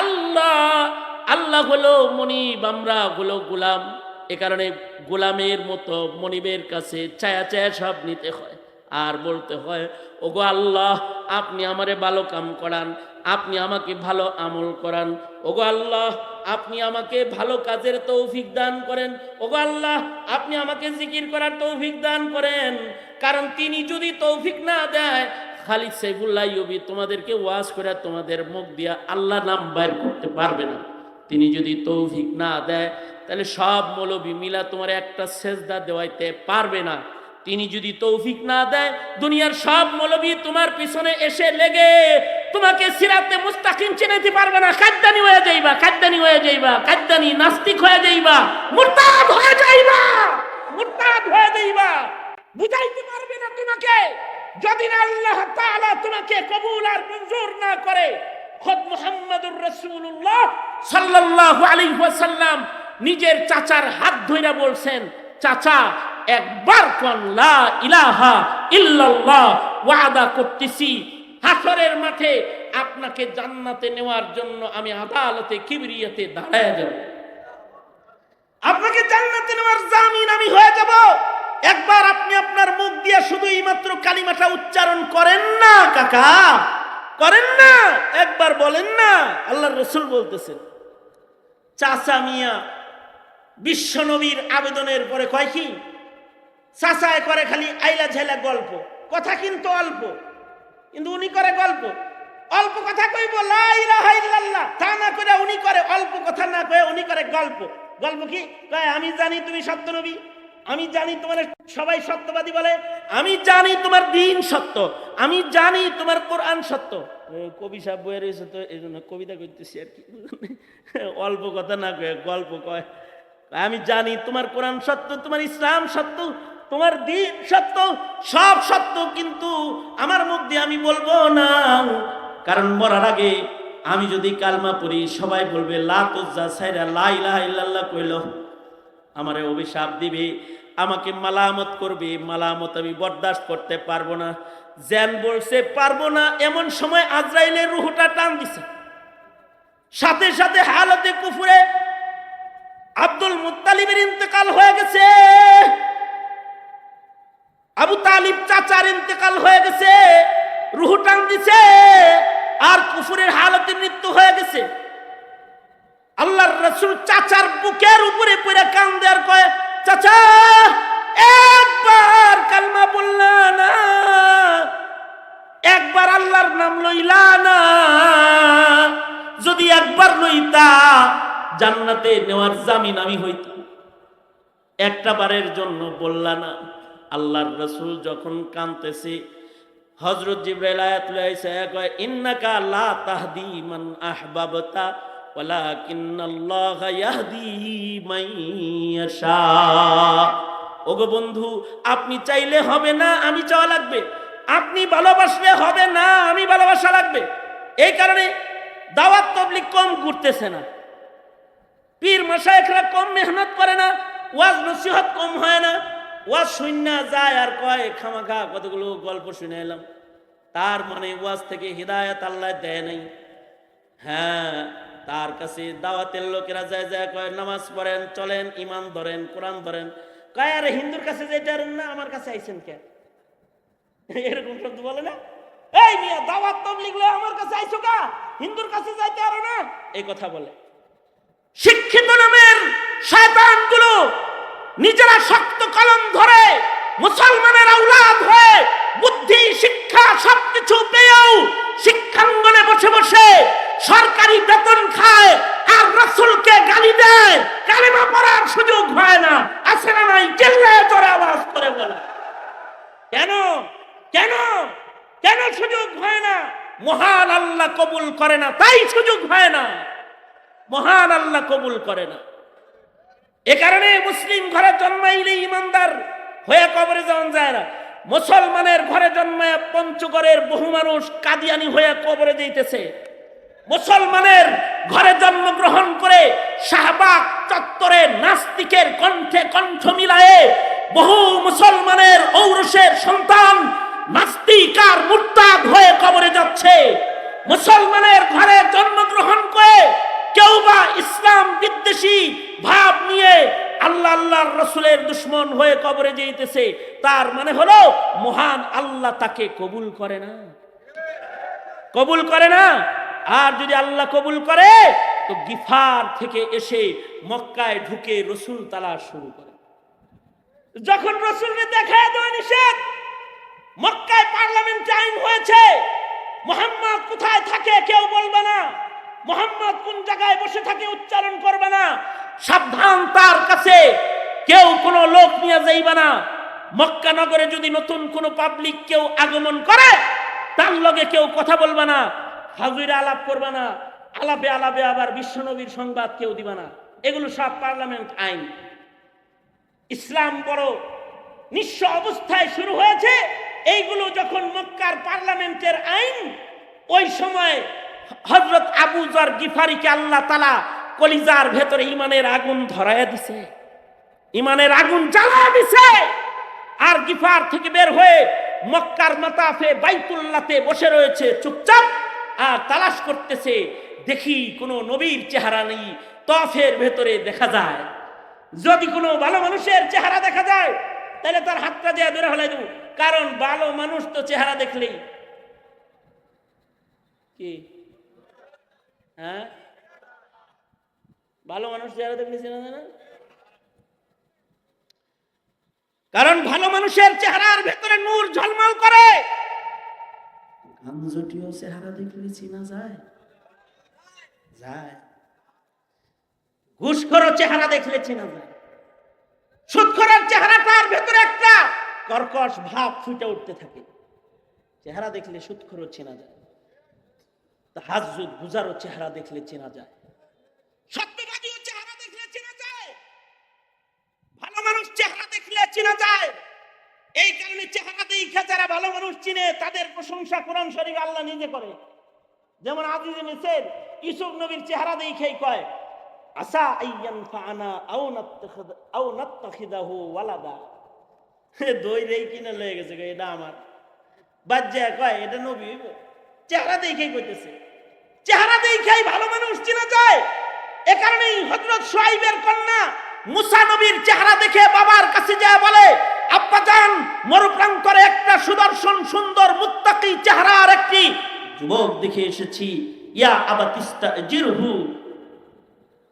আল্লাহ। আল্লাহ হলো মনিব, আমরা হলো গোলাম। এ কারণে গোলামের মতো মনিবের কাছে চায়া চায়া সব নিতে হয় আর বলতে হয়, ওগো আল্লাহ আপনি আমারে ভালো কাম করান, আপনি আমাকে ভালো আমল করান, ওগো আল্লাহ আপনি আমাকে ভালো কাজের তৌফিক দান করেন, ওগো আল্লাহ আপনি আমাকে জিকির করার তৌফিক দান করেন। কারণ তিনি যদি তৌফিক না দেয়, খালিদ সাইফুল্লাহ আইয়ুবী তোমাদেরকে ওয়াজ করে তোমাদের মুখ দিয়া আল্লাহ নাম বাইর করতে পারবে না। তিনি যদি তৌফিক না দেয় তাহলে সব মৌলবী মিলা তোমার একটা সেজদা দেওয়াইতে পারবে না। তিনি যদি তৌফিক না দেয়, দুনিয়ার সব মৌলবী তোমার পিছনে এসে লেগে তোমাকে সিরাতে মুস্তাকিম চিনাইতে পারবে না। কাদ্দানি হয়ে যাইবা, কাদ্দানি হয়ে যাইবা, কাদ্দানি নাস্তিক হয়ে যাইবা, মুরতাদ হয়ে যাইবা, মুরতাদ হয়ে যাইবা। বুঝাইতে পারবে না তোমাকে যদি না আল্লাহ তাআলা তোমাকে কবুল আর মঞ্জুর না করে। খোদ মুহাম্মাদুর রাসূলুল্লাহ সাল্লাল্লাহু আলাইহি ওয়াসাল্লাম নিজের চাচার হাত ধইরা বলছেন, চাচা একবার কোন লা ইলাহা ইল্লাল্লাহ, ওয়াদা করতেছি হাসরের মাঠে আপনাকে জান্নাতে নেওয়ার জন্য আমি আদালতে কিবরিয়াতে দাঁড়ায় যাব, আপনাকে জান্নাতে নেওয়ার জামিন আমি হয়ে যাব। একবার আপনি আপনার মুখ দিয়ে শুধুই মাত্র কালিমাটা উচ্চারণ করেন না কাকা, করেন না, একবার বলেন না। আল্লাহর রাসূল বলতেছেন, চাচা মিয়া বিশ্ব নবীর আবেদনের পরে কয় কি? চাচায় করে খালি আইলা ঝাইলা গল্প, কথা কিন্তু অল্প, কিন্তু উনি করে গল্প। অল্প কথা কইব লা ইলাহা ইল্লাল্লাহ, তা না করে উনি করে অল্প কথা, না কয়ে উনি করে গল্প। গল্প কি কয়? আমি জানি তুমি সত্য নবী, আমি জানি তোমার সবাই সত্যবাদী বলে, আমি জানি তোমার দ্বীন সত্য, আমি জানি তোমার কোরআন সত্য। কবি সাহেব বয়ে রয়েছে তো এই জন্য কবিতা করতেছি আর কি। অল্প কথা না কয়ে গল্প কয়। আমি জানি তোমার কোরআন সত্য, তোমার ইসলাম সত্য, তোমার দ্বীন সত্য, সব সত্য, কিন্তু আমার মুখ দিয়ে আমি বলবো না। কারণ মরার আগে আমি যদি কালমা পড়ি সবাই বলবে লা তুজ্জা সাইরা লা ইলাহা ইল্লাল্লাহ কইল, আমারে অভিশাপ দিবে। আমাকে মালামত করবে, মালামত আমি বরদাস্ত করতে পারবো না। জ্যান বলছে পারবো না, এমন সময় আজরাইলের রূহটা টান দিছে। সাথে সাথে হালতে কুফরে আব্দুল মুত্তালিবের ইন্তেকাল হয়ে গেছে, আবু তালিব চাচার ইন্তেকাল হয়ে গেছে, রূহ টান দিছে, আর কুফরের হালতে মৃত্যু হয়ে গেছে। আল্লাহর রাসূল চাচার বুকের উপরে পড়ে কান্দে আর কয়, চাচা একবার কালমা বললা না, একবার আল্লাহর নাম লইলা না, যদি একবার লইতা জান্নাতে নেওয়ার জামিন আমি হইতাম, একটা বারের জন্য বললা না। আল্লাহর রাসূল যখন কাঁদতেছে, হযরত জিবরাইল আয়াত লইছে, কয় ইন্নাকা লা তাহদি মান আহবাবতা ওয়ালাকিন্নাল্লাহা ইয়াহদি মান ইয়াশা। ওগো বন্ধু, আপনি চাইলে হবে না, আমি চাওয়া লাগবে। আপনি ভালোবাসলে হবে না, আমি ভালোবাসা লাগবে। এই কারণে দাওয়াত তাবলীগ কম ঘুরতেছে না, পীর মাশায়েখরা কম মেহনত করে না, ওয়াজ নসিহত কম হয় না। ওয়াজ শুননা যায় আর কয় খামাখা কতগুলো গল্প শুনে এলাম, তার মানে ওয়াজ থেকে হিদায়াত আল্লাহ দেয় নাই। হ্যাঁ, তার কাছে দাওয়াতের লোকেরা যায় যায় কয় নামাজ পড়েন, চলেন, ইমান ধরেন, কোরআন ধরেন। কয় আরে হিন্দুর কাছে যেতেন না, আমার কাছে আইছেন কে? এরকম শব্দ বলে না, এই মিয়া দাওয়াত তাবলীগ লয়ে আমার কাছে আইছো কা, হিন্দুর কাছে যাইতে আরো না, এই কথা বলে। শিক্ষিত নামের শয়তানগুলো নিজেরা শক্ত কলম ধরে মুসলমানের আওলাদ হয়ে বুদ্ধি শিক্ষা সবকিছু পেয়েও শিক্ষাঙ্গনে বসে বসে সরকারি বেতন খায় আর রাসূলকে গালি দেয়, কালেমা পড়ার সুযোগ হয় না। আছে না নাই? চিল্লায় জোরে আওয়াজ করে বলে, কেন কেন কেন সুযোগ হয় না? মহান আল্লাহ কবুল করে না, তাই সুযোগ হয় না। মহান আল্লাহ কবুল করে না। এ কারণে মুসলিম ঘরে জন্মাইলে ইমানদার হয়ে কবরে যাওয়া যায় না। মুসলমানের ঘরে জন্মায় পঞ্চগড়ের বহু মানুষ কাদিয়ানি হয়ে কবরে যাইতেছে। মুসলমানের ঘরে জন্মগ্রহণ করে শাহবাগ চত্বরে নাস্তিকের কণ্ঠে কণ্ঠ মিলায়ে বহু মুসলমানের ঔরসের সন্তান নাস্তিক আর মুরতাদ হয়ে কবরে যাচ্ছে। মুসলমানের ঘরে জন্মগ্রহণ করে কেউ বা ইসলাম বিদ্বেষী ভাব নিয়ে আল্লাহ আল্লাহর রাসূলের দুশমন হয়ে কবরে যাইতেছে। তার মানে হলো মহান আল্লাহ তাকে কবুল করে না, কবুল করে না। আর যদি আল্লাহ কবুল করে তো গিফার থেকে এসে মক্কায় ঢুকে রসুল তালাশ শুরু করে। যখন রসুলকে দেখা দেওয়া নিষেধ, মক্কায় পার্লামেন্ট আইন হয়েছে, মুহাম্মদ কোথায় থাকে কেউ বলবে না, মুহাম্মদ কোন জায়গায় বসে থাকে উচ্চারণ করবে না, সাবধান, তার কাছে কেউ কোনো লোক নিয়ে যাইবে না। মক্কা নগরে যদি নতুন কোনো পাবলিক কেউ আগমন করে, তার লগে কেউ কথা বলবে না, হাজুরে আলাপ করবে না, আলাপে আলাপে আবার বিশ্বনবীর সংবাদ কেউ দিবে না। এগুলো সব পার্লামেন্ট আইন। ইসলাম বড় নিঃস্ব অবস্থায় শুরু হয়েছে। এইগুলো যখন মক্কার পার্লামেন্টের আইন, ওই সময় হযরত আবু যর গিফারিকে আল্লাহ তাআলা কলিজার ভেতরে ইমানের আগুন ধরায়া দিছে, ইমানের আগুন জ্বালায়া দিছে। আর গিফার থেকে বের হয়ে মক্কার মাতাফে বাইতুল্লাহতে বসে রয়েছে চুপচাপ, আর তালাশ করতেছে, দেখি কোনো নবীর চেহারা নেই। তফের ভেতরে দেখা যায়, যদি কোনো ভালো মানুষের চেহারা দেখা যায় তাহলে তার হাতটা দিয়ে ধরে হলাই দেব, কারণ ভালো মানুষ তো চেহারা দেখলেই কি, হ্যাঁ, ভালো মানুষ চেহারা দেখলে চেনা যায় না। কারণ ভালো মানুষের চেহারার ভেতরে নূর ঝলমল করে। গাঞ্জটিও চেহারা দেখলে চেনা যায়, যায়। ঘুষখোরের চেহারা দেখলে চেনা যায়। সুদখোরের চেহারাটার ভেতরে একটা কর্কশ ভাব ফুটে উঠতে থাকে, চেহারা দেখলে সুদখোরও চেনা যায়। তাহাজ্জুদ গুজারও চেহারা দেখলে চেনা যায়। সত্যবাদীও চেহারা দেখলে চেনা যায়। ভালো মানুষ চেহারা দেখলে চেনা যায়। এই কারণে চেহারা দেখে যারা ভালো মানুষ চিনে তাদের প্রশংসা কোরআন শরীফ আল্লাহ নিজে করে। যেমন আজিজে মিসর ইউসুফ নবীর চেহারা দেখেই কয়, আসা আইয়ান ফানা আও নাত্তাখিদাহু ওয়ালাদা। দইরেই কিনে লয়ে গেছে, এটা আমার বাজ্জা কয় এটা নবী হইব। চেহারা দেখেই কইতেছে, চেহারা দেখেই ভালো মানুষ চেনা যায়। এ কারণেই হযরত শুআইবের কন্যা মুসা নবীর চেহারা দেখে বাবার কাছে যায় বলে, আব্বাজান, মরুপ্রান্তরে একটা সুদর্শন সুন্দর মুত্তাকি চেহারার একটি যুবক দেখে এসেছি। ইয়া আবাতিস্তাজিরহু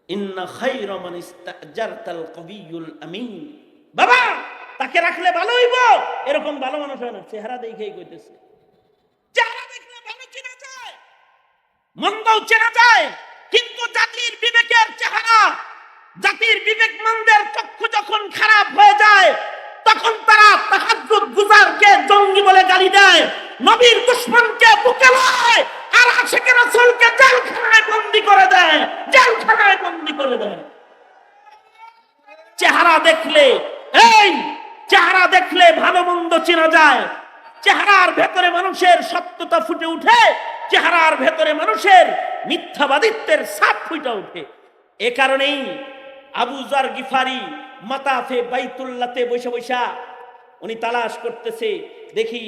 ইন্না খায়রা মান ইস্তাজারতাল কবিয়ুল আমিন। বাবা, তাকে রাখলে ভালো হইব। এরকম ভালো মানুষ হয় না, চেহারা দেখেই কইতেছে। চেহারা দেখলে ভালো চেনা যায়, মন্দও চেনা যায়, কিন্তু জাতির বিবেকের চেহারা, জাতির বিবেকমন্দের চক্ষু যখন খারাপ হয়ে যায়, তখন তারা তাহাজ্জুদ গুজারকে জঙ্গি বলে গালি দেয়, নবীর দুশমনকে বুকে লয়, আর আশিকে রাসূলকে জেলখানায় বন্দী করে দেয়, জেলখানায় বন্দী করে দেয়। চেহারা দেখলে, এই চেহারা দেখলে ভালো মন্দ চেনা যায়। চেহারার ভেতরে মানুষের সত্যতা ফুটে উঠে, চেহারার ভেতরে মানুষের মিথ্যাবাদিত্বের ছাপ ফুটে ওঠে। এ কারণেই আবু যর গিফারি মাতাফে বাইতুল্লাহতে বসে বসে উনি তালাশ করতেছে, দেখি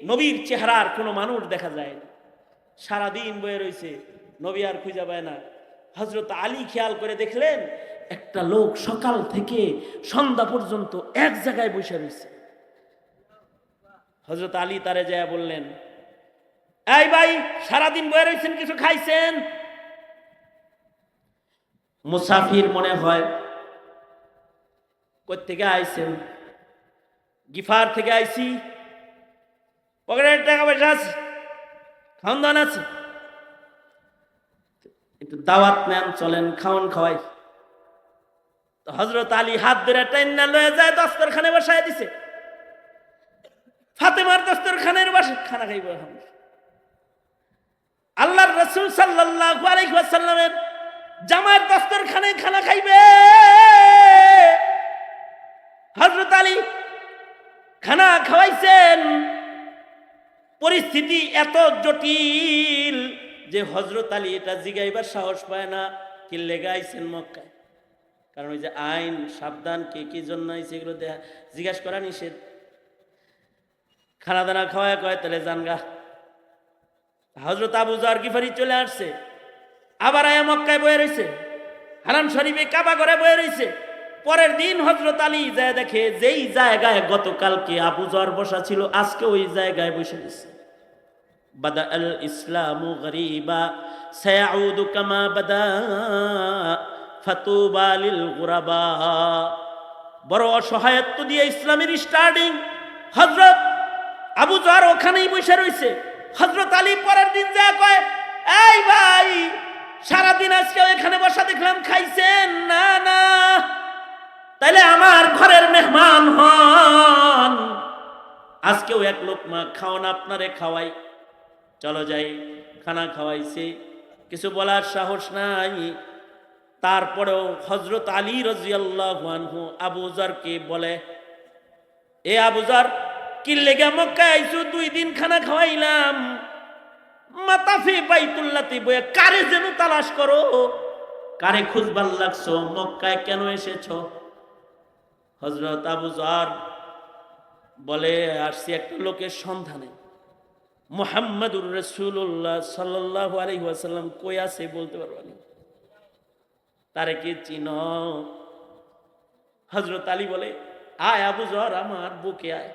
নবীর চেহারার কোনো মানুষ দেখা যায় না। সারাদিন বয়ে রয়েছে, নবী আর খুঁজে পায় না। হযরত আলী খেয়াল করে দেখলেন, একটা লোক সকাল থেকে সন্ধ্যা পর্যন্ত এক জায়গায় বসে রয়েছে। হযরত আলী তারে যায় বললেন, এই ভাই, সারাদিন বয়ে রয়েছেন, কিছু খাইছেন? মুসাফির মনে হয়। কই থেকে আইছেন? গিফার থেকে আইছি। পকেটের টাকা পয়সা আছে, খাওয়ান দাওয়ান আছে, একটু দাওয়াত নেন, চলেন খাওয়ান খাওয়াই। তো হযরত আলী হাত ধরে টাইনা লয়ে যায়, দস্তরখানে বসায় দিছে। ফাতেমার দস্তরখানের বসে খানা খাইব। এখন আল্লাহর রাসূল সাল্লাল্লাহু আলাইহি ওয়াসাল্লামের জামার দস্তরখানে খানা খাইবে। হযরত আলী খানা খাওয়াইছেন। পরিস্থিতি এত জটিল যে হযরত আলী এটা জিগাইবার সাহস পায় না, কি লেগে আইছেন মক্কায়। কারণ ওই যে আইন, সাবধান, কে কি জন্য আইছে এগুলো জিজ্ঞাসা করা নিষেধ। খানা দানা খাওয়ায় কয়, তাহলে জানগা। হযরত আবু যর গিফারি চলে আসছে, আবার আয়া মক্কায় বয়ে রয়েছে, হারাম শরীফে কাবা ঘরে বয়ে রয়েছে। পরের দিন হযরত আলী যায় দেখে, যেই জায়গায় গতকালকে আবু যর বসা ছিল, আজকে ওই জায়গায় বসে গেছে। বাদা আল ইসলামু গরীবা সায়াউদু কামা বাদা ফাতুবা লিল গুরাবা। বড় অসহায়ত্ব দিয়ে ইসলামের স্টার্টিং। হযরত আবু যর ওখানেই বসে রয়েছে। হযরত আলী পরের দিন যায় কয়, এই ভাই, সারাদিন আজকে এখানে বসা দেখলাম, খাইছেন? না না, তাইলে আমার ঘরের মেহমান হন, আজকেও এক লোকমা খাওয়ান, আপনারে খাওয়াই, চলো যাই। খানা খাওয়াইছে, কিছু বলার সাহস নাই। তারপরেও হযরত আলী রাদিয়াল্লাহু আনহু আবু যরকে বলে, এ আবু যর, কি লেগে মক্কায় আইছো? 2 দিন খানা খাওয়াইলাম, মাতাফে বাইতুল্লাহতে বয়ে কারে যেন তালাশ করো, কারে খুঁজবার লাগছো, মক্কায় কেন এসেছো? হযরত আবু যর বলে, আসছি একটা লোকের সন্ধানে। মুহাম্মাদুর রাসূলুল্লাহ সাল্লাল্লাহু আলাইহি ওয়াসাল্লাম কই আছে বলতে পারবা না? তারে কি চিনো? হযরত আলী বলে, আয় আবু যর, আমার বুকে আয়,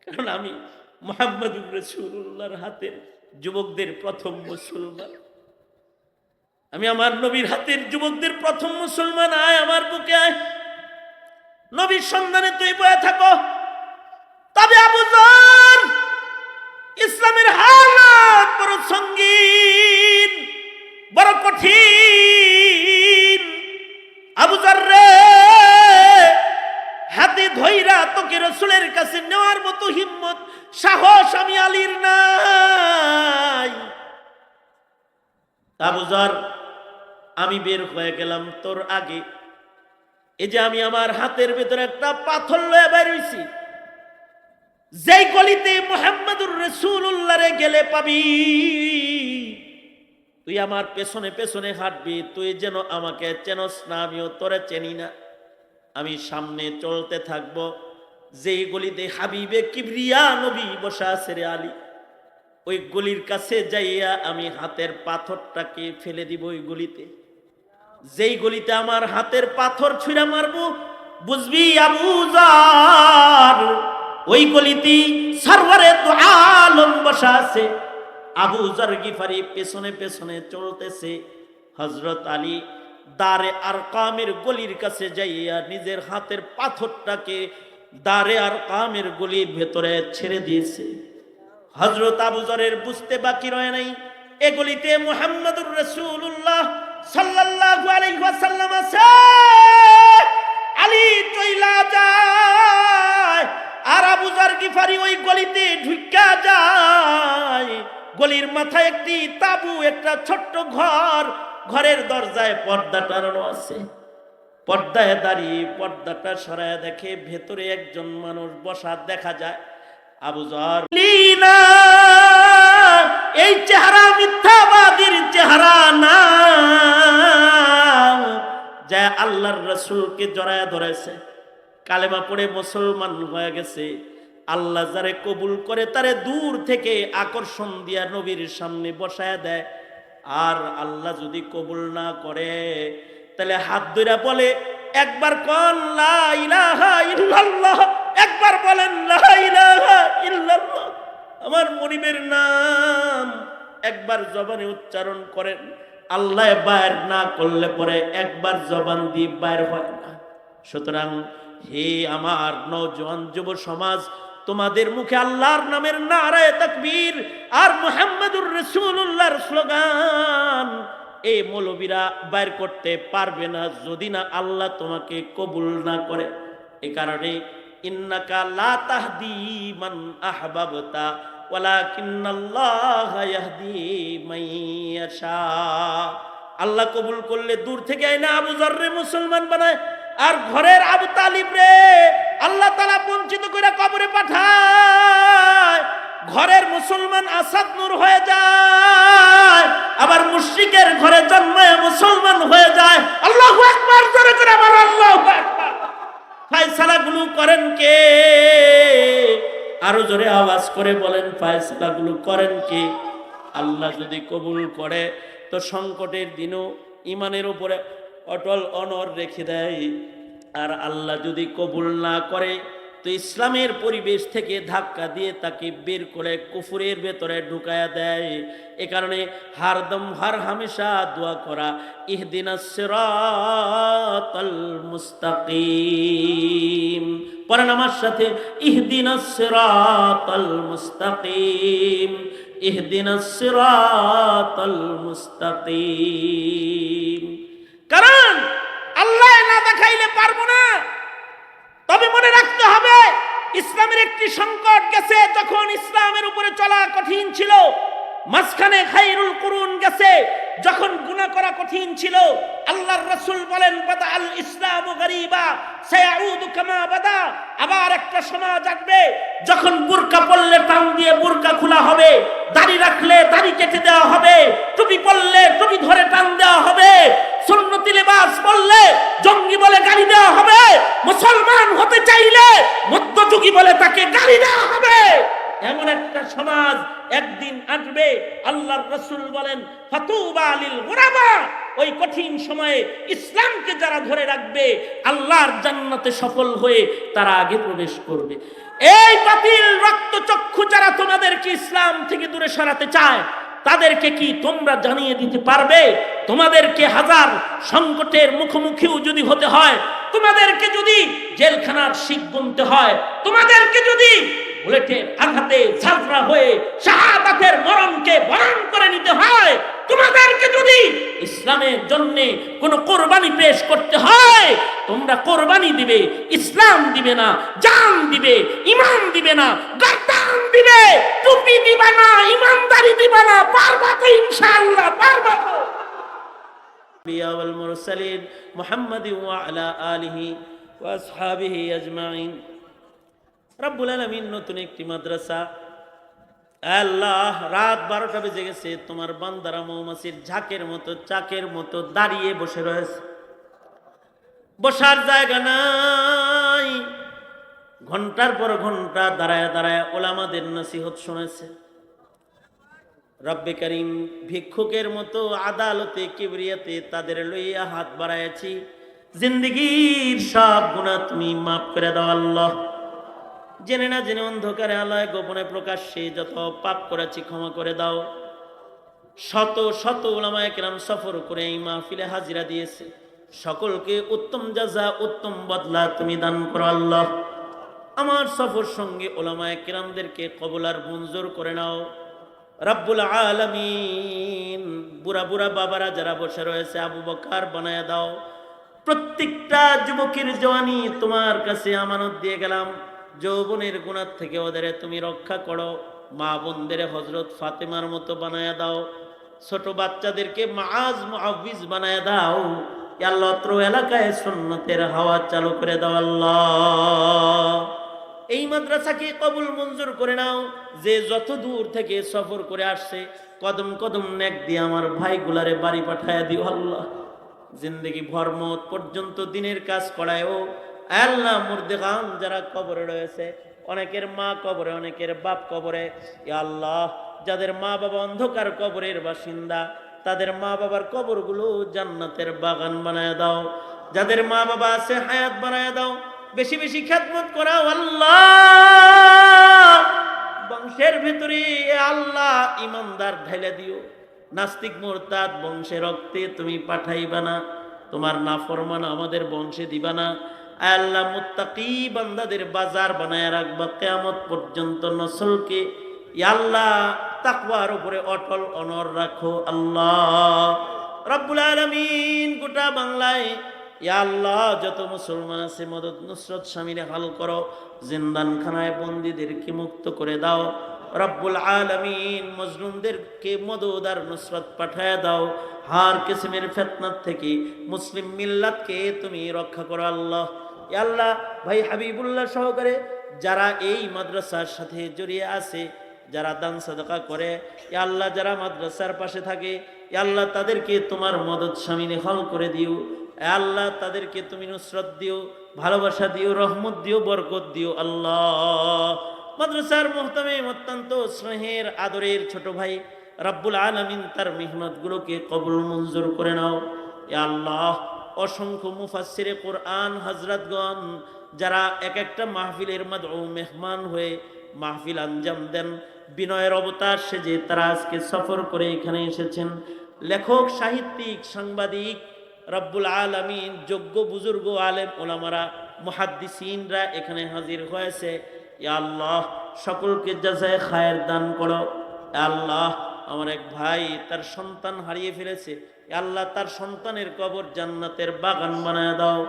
কারণ আমি মুহাম্মাদুর রাসূলুল্লাহর হাতের যুবকদের প্রথম মুসলমান, আমি আমার নবীর হাতের যুবকদের প্রথম মুসলমান। আয় আমার বুকে আয়, নবীর সন্ধানে তুই বয়ে থাকো। তবে আবু যর, ইসলামের হালাত বড় সঙ্গীন, বড় কঠিন। আবু যর রে, হাতে ধইরা তোকে রাসূলের কাছে নেওয়ার মতো হিম্মত, সাহস আমি আলীর নাই। আবু যর, আমি বের হয়ে গেলাম তোর আগে। এই যে আমি আমার হাতের ভেতরে একটা পাথর লয়ে বের হইছি, যেই গলিতে মুহাম্মাদুর রাসূলুল্লাহ রে গেলে পাবি, তুই আমার পেছনে পেছনে হাঁটবি, তুই যেন আমাকে চেনস না, আমিও তোরে চিনি না। আমি সামনে চলতে থাকবো, যেই গলিতে হাবিবে কিবরিয়া নবী বসা আছে রে আলী, ওই গলির কাছে যাইয়া আমি হাতের পাথরটাকে ফেলে দিব ওই গলিতে। যেই গলিতে আমার হাতের পাথর ছুঁড়া মারবো, বুঝবি আবু জার ওই গলিতে সরওয়ারে দু আলম বসা আছে। আবু জার গিফারি পেছনে পেছনে চলতেছে। হযরত আলী দারে আরকামের গলির কাছে যাইয়া নিজের হাতের পাথরটাকে দারে আরকামের গলির ভেতরে ছেড়ে দিয়েছে। হযরত আবু জারের বুঝতে বাকি রয় নাই, এ গলিতে মুহাম্মদুর রাসূলুল্লাহ সাল্লাল্লাহু আলাইহি ওয়াসাল্লাম আছে। আলী চইলা যায় আর আবু জার গিফারি ওই গলিতে ঢুকা যায়। গলির মাথায় একটি তাবু, একটা ছোট্ট ঘর, ঘরের দরজায় পর্দা টানানো আছে। পর্দায় দাঁড়িয়ে পর্দাটা সরায় দেখে ভেতরে একজন মানুষ বসা দেখা যায়। আবু জার লিনা, এই চেহারা মিথ্যাবাদীর চেহারা না, যা আল্লাহর রাসূলকে জড়ায় ধরেছে, কালেমা পড়ে মুসলমান হয়ে গেছে। আল্লাহ যারে কবুল করে তারে দূর থেকে আকর্ষণ দিয়া নবীর সামনে বসায় দেয়। আর আল্লাহ যদি কবুল না করে তাহলে হাত ধরে বলে, একবার কোন লা ইলাহা ইল্লাল্লাহ, একবার বলেন লা ইলাহা ইল্লাল্লাহ, আমার মনিবের নাম একবার জবানে উচ্চারণ করেন। আল্লাহ বাইর না করলে পরে একবার জবান দিয়ে বাইর হয় না। সুতরাং হে আমার নওজোয়ান যুব সমাজ, তোমাদের মুখে আল্লাহর নামের নারায়ে তাকবীর আর মুহাম্মাদুর রাসূলুল্লাহর স্লোগান এই মৌলবীরা বাইর করতে পারবে না, যদি না আল্লাহ তোমাকে কবুল না করে। এই কারণে ইন্নাকা লা তাহদি মান আহবাবতা ওয়ালাকিন্নাল্লাহা ইয়াহদি মান ইয়াশা। আল্লাহ কবুল করলে দূর থেকে আইনা আবু জাররে মুসলমান বানায়, আর ঘরের আবু তালিব রে আল্লাহ তাআলা বঞ্চিত করে কবরে পাঠায়। ঘরের মুসলমান আসাদ নূর হয়ে যায়, আবার মুশরিকের ঘরে জন্মায় মুসলমান হয়ে যায়। আল্লাহু আকবার, জোরে করে বলো আল্লাহু আকবার। ফয়সালাগুলো করেন কে? আরো জোরে আওয়াজ করে বলেন, ফয়সালাগুলো করেন কে? আল্লাহ যদি কবুল করে তো সংকটের দিনও ইমানের উপরে অটল অনড় রেখে দেয়। আর আল্লাহ যদি কবুল না করে তো ইসলামের পরিবেশ থেকে ধাক্কা দিয়ে তাকে বের করে কুফরের ভেতরে ঢুকায়া দেয়। এ কারণে হারদম হর হামেশা দোয়া করা, ইহদিনাস সিরাতাল মুস্তাকিম। পড়েন আমার সাথে, ইহদিনাস সিরাতাল মুস্তাকিম, ইহদিনাস সিরাতাল মুস্তাকিম। কারণ আল্লাহ না দেখাইলে পারবো না। তবে মনে রাখতে হবে, ইসলামের একটি সংকট গেছে, যখন ইসলামের উপরে চলা কঠিন ছিল। মাঝখানে খায়রুল কুরুন গেছে, যখন গুনাহ করা কঠিন ছিল। আল্লাহর রাসূল বলেন, বাদা আল ইসলামু গরীবা সায়াউদু কামা বাদা। আবার একটা সমাজ আসবে যখন বুরকা পরলে টান দিয়ে বুরকা খোলা হবে, দাড়ি রাখলে দাড়ি কেটে দেওয়া হবে, টুপি পরলে টুপি ধরে টান দেওয়া হবে, সুন্নতি লিবাস পরলে জঙ্গি বলে গালি দেওয়া হবে, মুসলমান হতে চাইলে মধ্যযুগী বলে তাকে গালি দেওয়া হবে। এমন একটা সমাজ একদিন আসবে। আল্লাহর রাসূল বলেন, ফাতুবা লিল গুরাবা। ওই কঠিন সময়ে ইসলামকে যারা ধরে রাখবে আল্লাহর জান্নাতে সফল হয়ে তারা আগে প্রবেশ করবে। এই বাতিল রক্তচক্ষু যারা তোমাদেরকে ইসলাম থেকে দূরে সরাতে চায়, তাদেরকে কি তোমরা জানিয়ে দিতে পারবে? তোমাদেরকে হাজার সংকটের মুখোমুখিও যদি হতে হয়, তোমাদেরকে যদি জেলখানার শিক গুনতে হয়, তোমাদেরকে যদি বুলেটের আঘাতে ঝাঁঝরা হয়ে শাহাদাতের মরণকে বরণ করে নিতে হয়, তোমাদেরকে যদি ইসলামের জন্য কোন কোরবানি পেশ করতে হয়, তোমরা কোরবানি দিবে, ইসলাম দিবে না, জান দিবে, ঈমান দিবে না, গর্দান দিবে, টুপি দিবে না, ঈমানদারি দিবে না। পারবা তো ইনশাআল্লাহ, পারবা তো। বিয়া ওয়াল মুরসালিন মুহাম্মাদি ওয়া আলা আলিহি ওয়া আসহাবিহি আজমাইন। রব্বুল আলামিন নতুন একটি মাদ্রাসা আল্লাহ, রাত 12টা বেজে গেছে, তোমার বান্দারা মৌমাছির ঝাঁকের মতো চাকের মতো দাঁড়িয়ে বসে রয়েছে, বসার জায়গা নাই। ঘন্টার পর ঘন্টা দাঁড়ায় দাঁড়ায় ওলামাদের নসিহত শুনেছে। রব্বে করিম ভিক্ষুকের মতো আদালতে কিবরিয়াতে তাদের লইয়া হাত বাড়াইছি, জিন্দগির সব গুনাহ তুমি মাফ করে দাও আল্লাহ। জেনে না জেনে অন্ধকারে আলায় গোপনে প্রকাশ্যে যত পাপ করেছি ক্ষমা করে দাও। শত শত উলামায়ে কেরাম সফর করে এই মাহফিলে হাজিরা দিয়েছে, সকলকে উত্তম জাযা উত্তম বদলা তুমি দান করো আল্লাহ। আমার সফর সঙ্গে উলামায়ে কেরামদেরকে কবুল আর মঞ্জুর করে নাও রব্বুল আলামিন। বুড়া বুড়া বাবারা যারা বসে রয়েছে আবু বকর বানায়া দাও। প্রত্যেকটা যুবকের জওয়ানি তোমার কাছে আমানত দিয়ে গেলাম, যৌবনের গুনাহ থেকে ওদের তুমি রক্ষা করো। মা বোনদের হযরত ফাতেমার মতো বানায়া দাও, ছোট বাচ্চাদেরকে মাআজ মুআউযিজ বানায়া দাও। ইয়া আল্লাহ, অত্র এলাকায় সুন্নতের হাওয়া চালু করে দাও আল্লাহ। এই মাদ্রাসাকে কবুল মঞ্জুর করে নাও। যে যত দূর থেকে সফর করে আসছে কদম কদম নেক দিয়ে আমার ভাইগুলারে বাড়ি পাঠায়া দিও আল্লাহ। জিন্দগি ভর মত পর্যন্ত দিনের কাজ করায়ও আল্লাহ। মুর্দেগান যারা কবরে রয়েছে, অনেকের মা কবরে, অনেকের বাপ কবরে, ইয়া আল্লাহ যাদের মা বাবা অন্ধকার কবরের বাসিন্দা, তাদের মা বাবার কবরগুলো জান্নাতের বাগান বানায় দাও। যাদের মা বাবা আছে হায়াত বানায় দাও, বেশি বেশি খেদমত করাও আল্লাহ। বংশের ভিতরে আল্লাহ ইমানদার ঢেলে দিও। নাস্তিক মুরতাদ বংশে রক্তে তুমি পাঠাইবা না, তোমার নাফরমান আমাদের বংশে দিবা না। আল্লাহ মুত্তাকি বান্দাদের বাজার বানায় রাখবা কিয়ামত পর্যন্ত। নসলকে ইয়া আল্লাহ তাকওয়ার উপরে অটল অনর রাখো আল্লাহ রাব্বুল আলামিন। গোটা বাংলায় ইয়া আল্লাহ যত মুসলমান আছে মদদ নুসরত শামিলে হাল করো। জিন্দানখানায় বন্দীদেরকে মুক্ত করে দাও রব্বুল আলামিন। মজলুমদেরকে মদদ আর নুসরত পাঠায় দাও। হার কিসমের ফিতনাত থেকে মুসলিম মিল্লাতকে তুমি রক্ষা করো আল্লাহ। ইয়া আল্লাহ ভাই হাবিবুল্লাহ সহকারে যারা এই মাদ্রাসার সাথে জড়িয়ে আছে, যারা দান সাদাকা করে, ইয়া আল্লাহ যারা মাদ্রাসার পাশে থাকে, ইয়া আল্লাহ তাদেরকে তোমার মদদ শামিলে হাল করে দিও। আল্লাহ তাদেরকে তুমি নুসরত দিও, ভালোবাসা দিও, রহমত দিও, বরকত দিও আল্লাহ। মাদ্রাসার মুহতামিম অত্যন্ত স্নেহের আদরের ছোট ভাই রব্বুল আলামিন তার মেহনতগুলোকে কবুল মঞ্জুর করে নাও ইয়া আল্লাহ। অসংখ্য মুফাসসিরে কোরআন হযরতগণ যারা এক একটা মাহফিলের মাদউ মেহমান হয়ে মাহফিল আঞ্জাম দেন, বিনয়ের অবতার সেজে তারা আজকে সফর করে এখানে এসেছেন। লেখক, সাহিত্যিক, সাংবাদিক রব্বুল আলামিন, যোগ্য বুজুর্গ আলেম ওলামারা, মুহাদ্দিসিনরা এখানে হাজির হয়েছে। ইয়া আল্লাহ সকলকে জাযায়ে খায়ের দান করো। ইয়া আল্লাহ আমার এক ভাই তার সন্তান হারিয়ে ফেলেছে, ইয়া আল্লাহ তার সন্তানের কবর জান্নাতের বাগান বানায় দাও।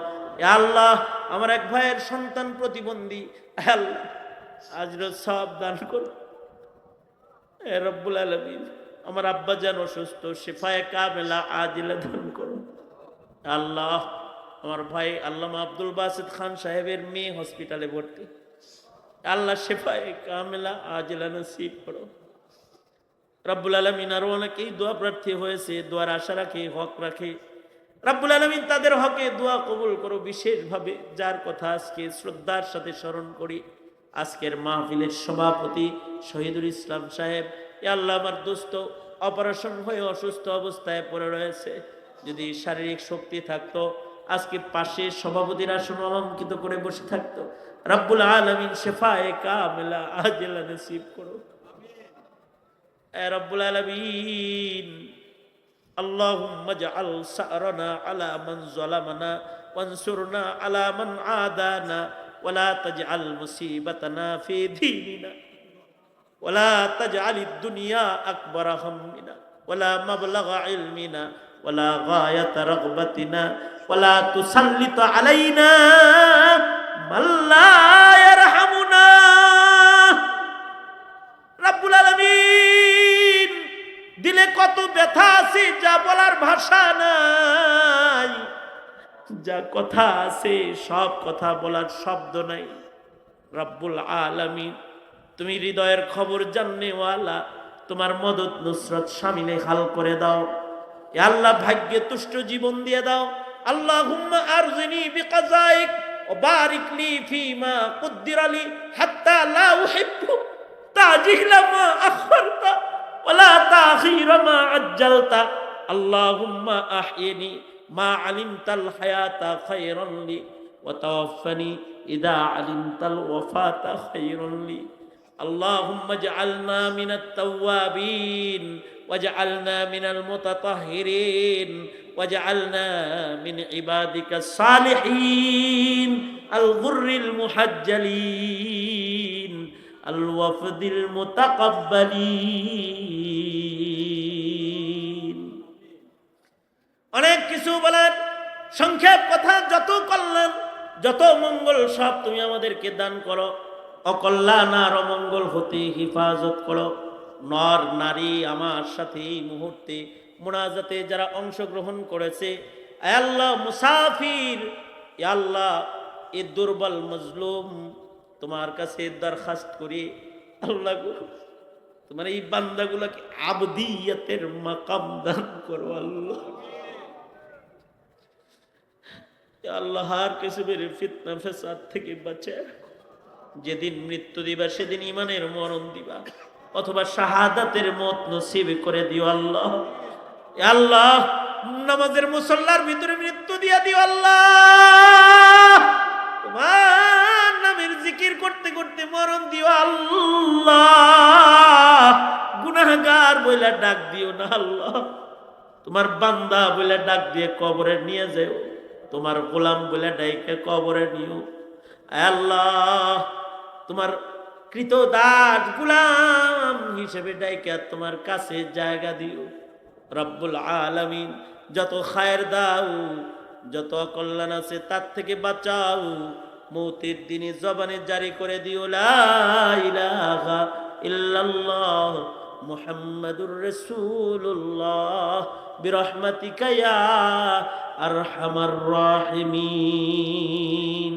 ইয়া আল্লাহ আমার এক ভাইয়ের সন্তান প্রতিবন্ধী, ইয়া আল্লাহ আজর সব দান করো। এ রব্বুল আলামিন আমার আব্বা জান অসুস্থ, শিফায়ে কামেলা আজিলা দান করো। আল্লাহ আমার ভাই আল্লামা আব্দুল বাসিত খান সাহেবের মেয়ে হসপিটালে ভর্তি, আল্লাহ শিফায়ে কামেলা আজিলা নসিব করো। রব্বুল আলামিন আরো অনেকেই দোয়া প্রার্থী হয়েছে, দোয়ার আশা রাখে, হক রাখে। রব্বুল আলামিন তাদের হকে দোয়া কবুল করো। বিশেষভাবে যার কথা আজকে শ্রদ্ধার সাথে স্মরণ করি, আজকের মাহফিলের সভাপতি শহীদুল ইসলাম সাহেব। ইয়া আল্লাহ আমার দোস্ত অপারেশন হয়ে অসুস্থ অবস্থায় পড়ে রয়েছে, যদি শারীরিক শক্তি থাকতো আজকে পাশে সভাপতির আসন অলঙ্কিত করে বসে থাকতো। রব্বুল আলামিন শিফায়ে কামেলা আজিলা নসিব করো এ রব্বুল আলামিন। আল্লাহুম্মা জাআল সা'রানা আলা মান যালামানা ওয়ানসুরনা আলা মান আদানা ওয়ালা তাজআল মুসিবাতানা ফি দীনিনা ওয়ালা তাজআলিদ দুনিয়া আকবারা হাম্মিনা ওয়ালা মাবলাগা ইলমিনা ওয়ালা গায়াতা রাগবাতিনা ওয়ালা তুসাল্লিত আলাইনা মান লা ইয়ারহামুনা। রব্বুল আলামিন দিলে কত ব্যথা আছে যা বলার ভাষা নাই, যা কথা আছে সব কথা বলার শব্দ নাই। রব্বুল আলামিন তুমি হৃদয়ের খবর জাননেওয়ালা, তোমার মদত নুসরত শামিলে হাল করে দাও। এ আল্লাহ ভাগ্যে তুষ্ট জীবন দিয়ে দাও। আল্লাহুম্মা আরজিনি বিকাযাইক ওয়া বারিক লি ফীমা কুদ্দিরা লি হাত্তা লা উহিব্বু তাজিলা মা আখরতা ওয়া লা তাখিরা মা আজ্জালতা। আল্লাহুম্মা আহইনি মা আলিমতাল হায়াতা খায়রান লি ওয়া তাওয়াফফানি ইযা আলিমতাল ওয়াফাতা খায়রান লি। اللهم اجعلنا من التوابين واجعلنا من المتطهرين واجعلنا من عبادك الصالحين الغر المحجلين الوفد المتقبلين। অনেক কিছু বলার, সংক্ষেপ কথা, যত কল্যাণ যত মঙ্গল সব তুমি আমাদেরকে দান করো। অকল্যাণ আর অমঙ্গল হতে হিফাজত করো। নর নারী আমার সাথে এই মুহূর্তে মুনাজাতে যারা অংশগ্রহণ করেছে, আয় আল্লাহ মুসাফির, এ আল্লাহ এ দুর্বল মজলুম তোমার কাছে দরখাস্ত করি, আল্লাহ গো তোমার এই বান্দাগুলোকে আবদিয়তের মাকাম দান করো। আল্লাহ আল্লাহ আর কিছু ফিতনা ফেসাদ থেকে বাঁচে। যেদিন মৃত্যু দিবা সেদিন ইমানের মরণ দিবা, অথবা শাহাদাতের মত নসিব করে দিও আল্লাহ। আল্লাহ নামাজের মুসল্লার ভিতরে মৃত্যু দিয়া দিও আল্লাহ। তোমার নামের জিকির করতে করতে মরণ দিও আল্লাহ। গুনাহগার বইলা ডাক দিও না আল্লাহ। তোমার বান্দা বইলা ডাক দিয়ে কবরে নিয়ে যাও, তোমার গোলাম বইলা ডাইকে কবরে নিও। আল্লাহ তোমার কৃতদাস গোলাম হিসেবে ডাইকা তোমার কাছে জায়গা দিও রব্বুল আলামিন। যত খায়ের দাও, যত কল্যাণ আছে তার থেকে বাঁচাও। মৌতের দিনে জবানে জারি করে দিও লা ইলাহা ইল্লাল্লাহ মুহাম্মাদুর রাসূলুল্লাহ বিরহমাতিকা ইয়া আরহামার রাহিমিন।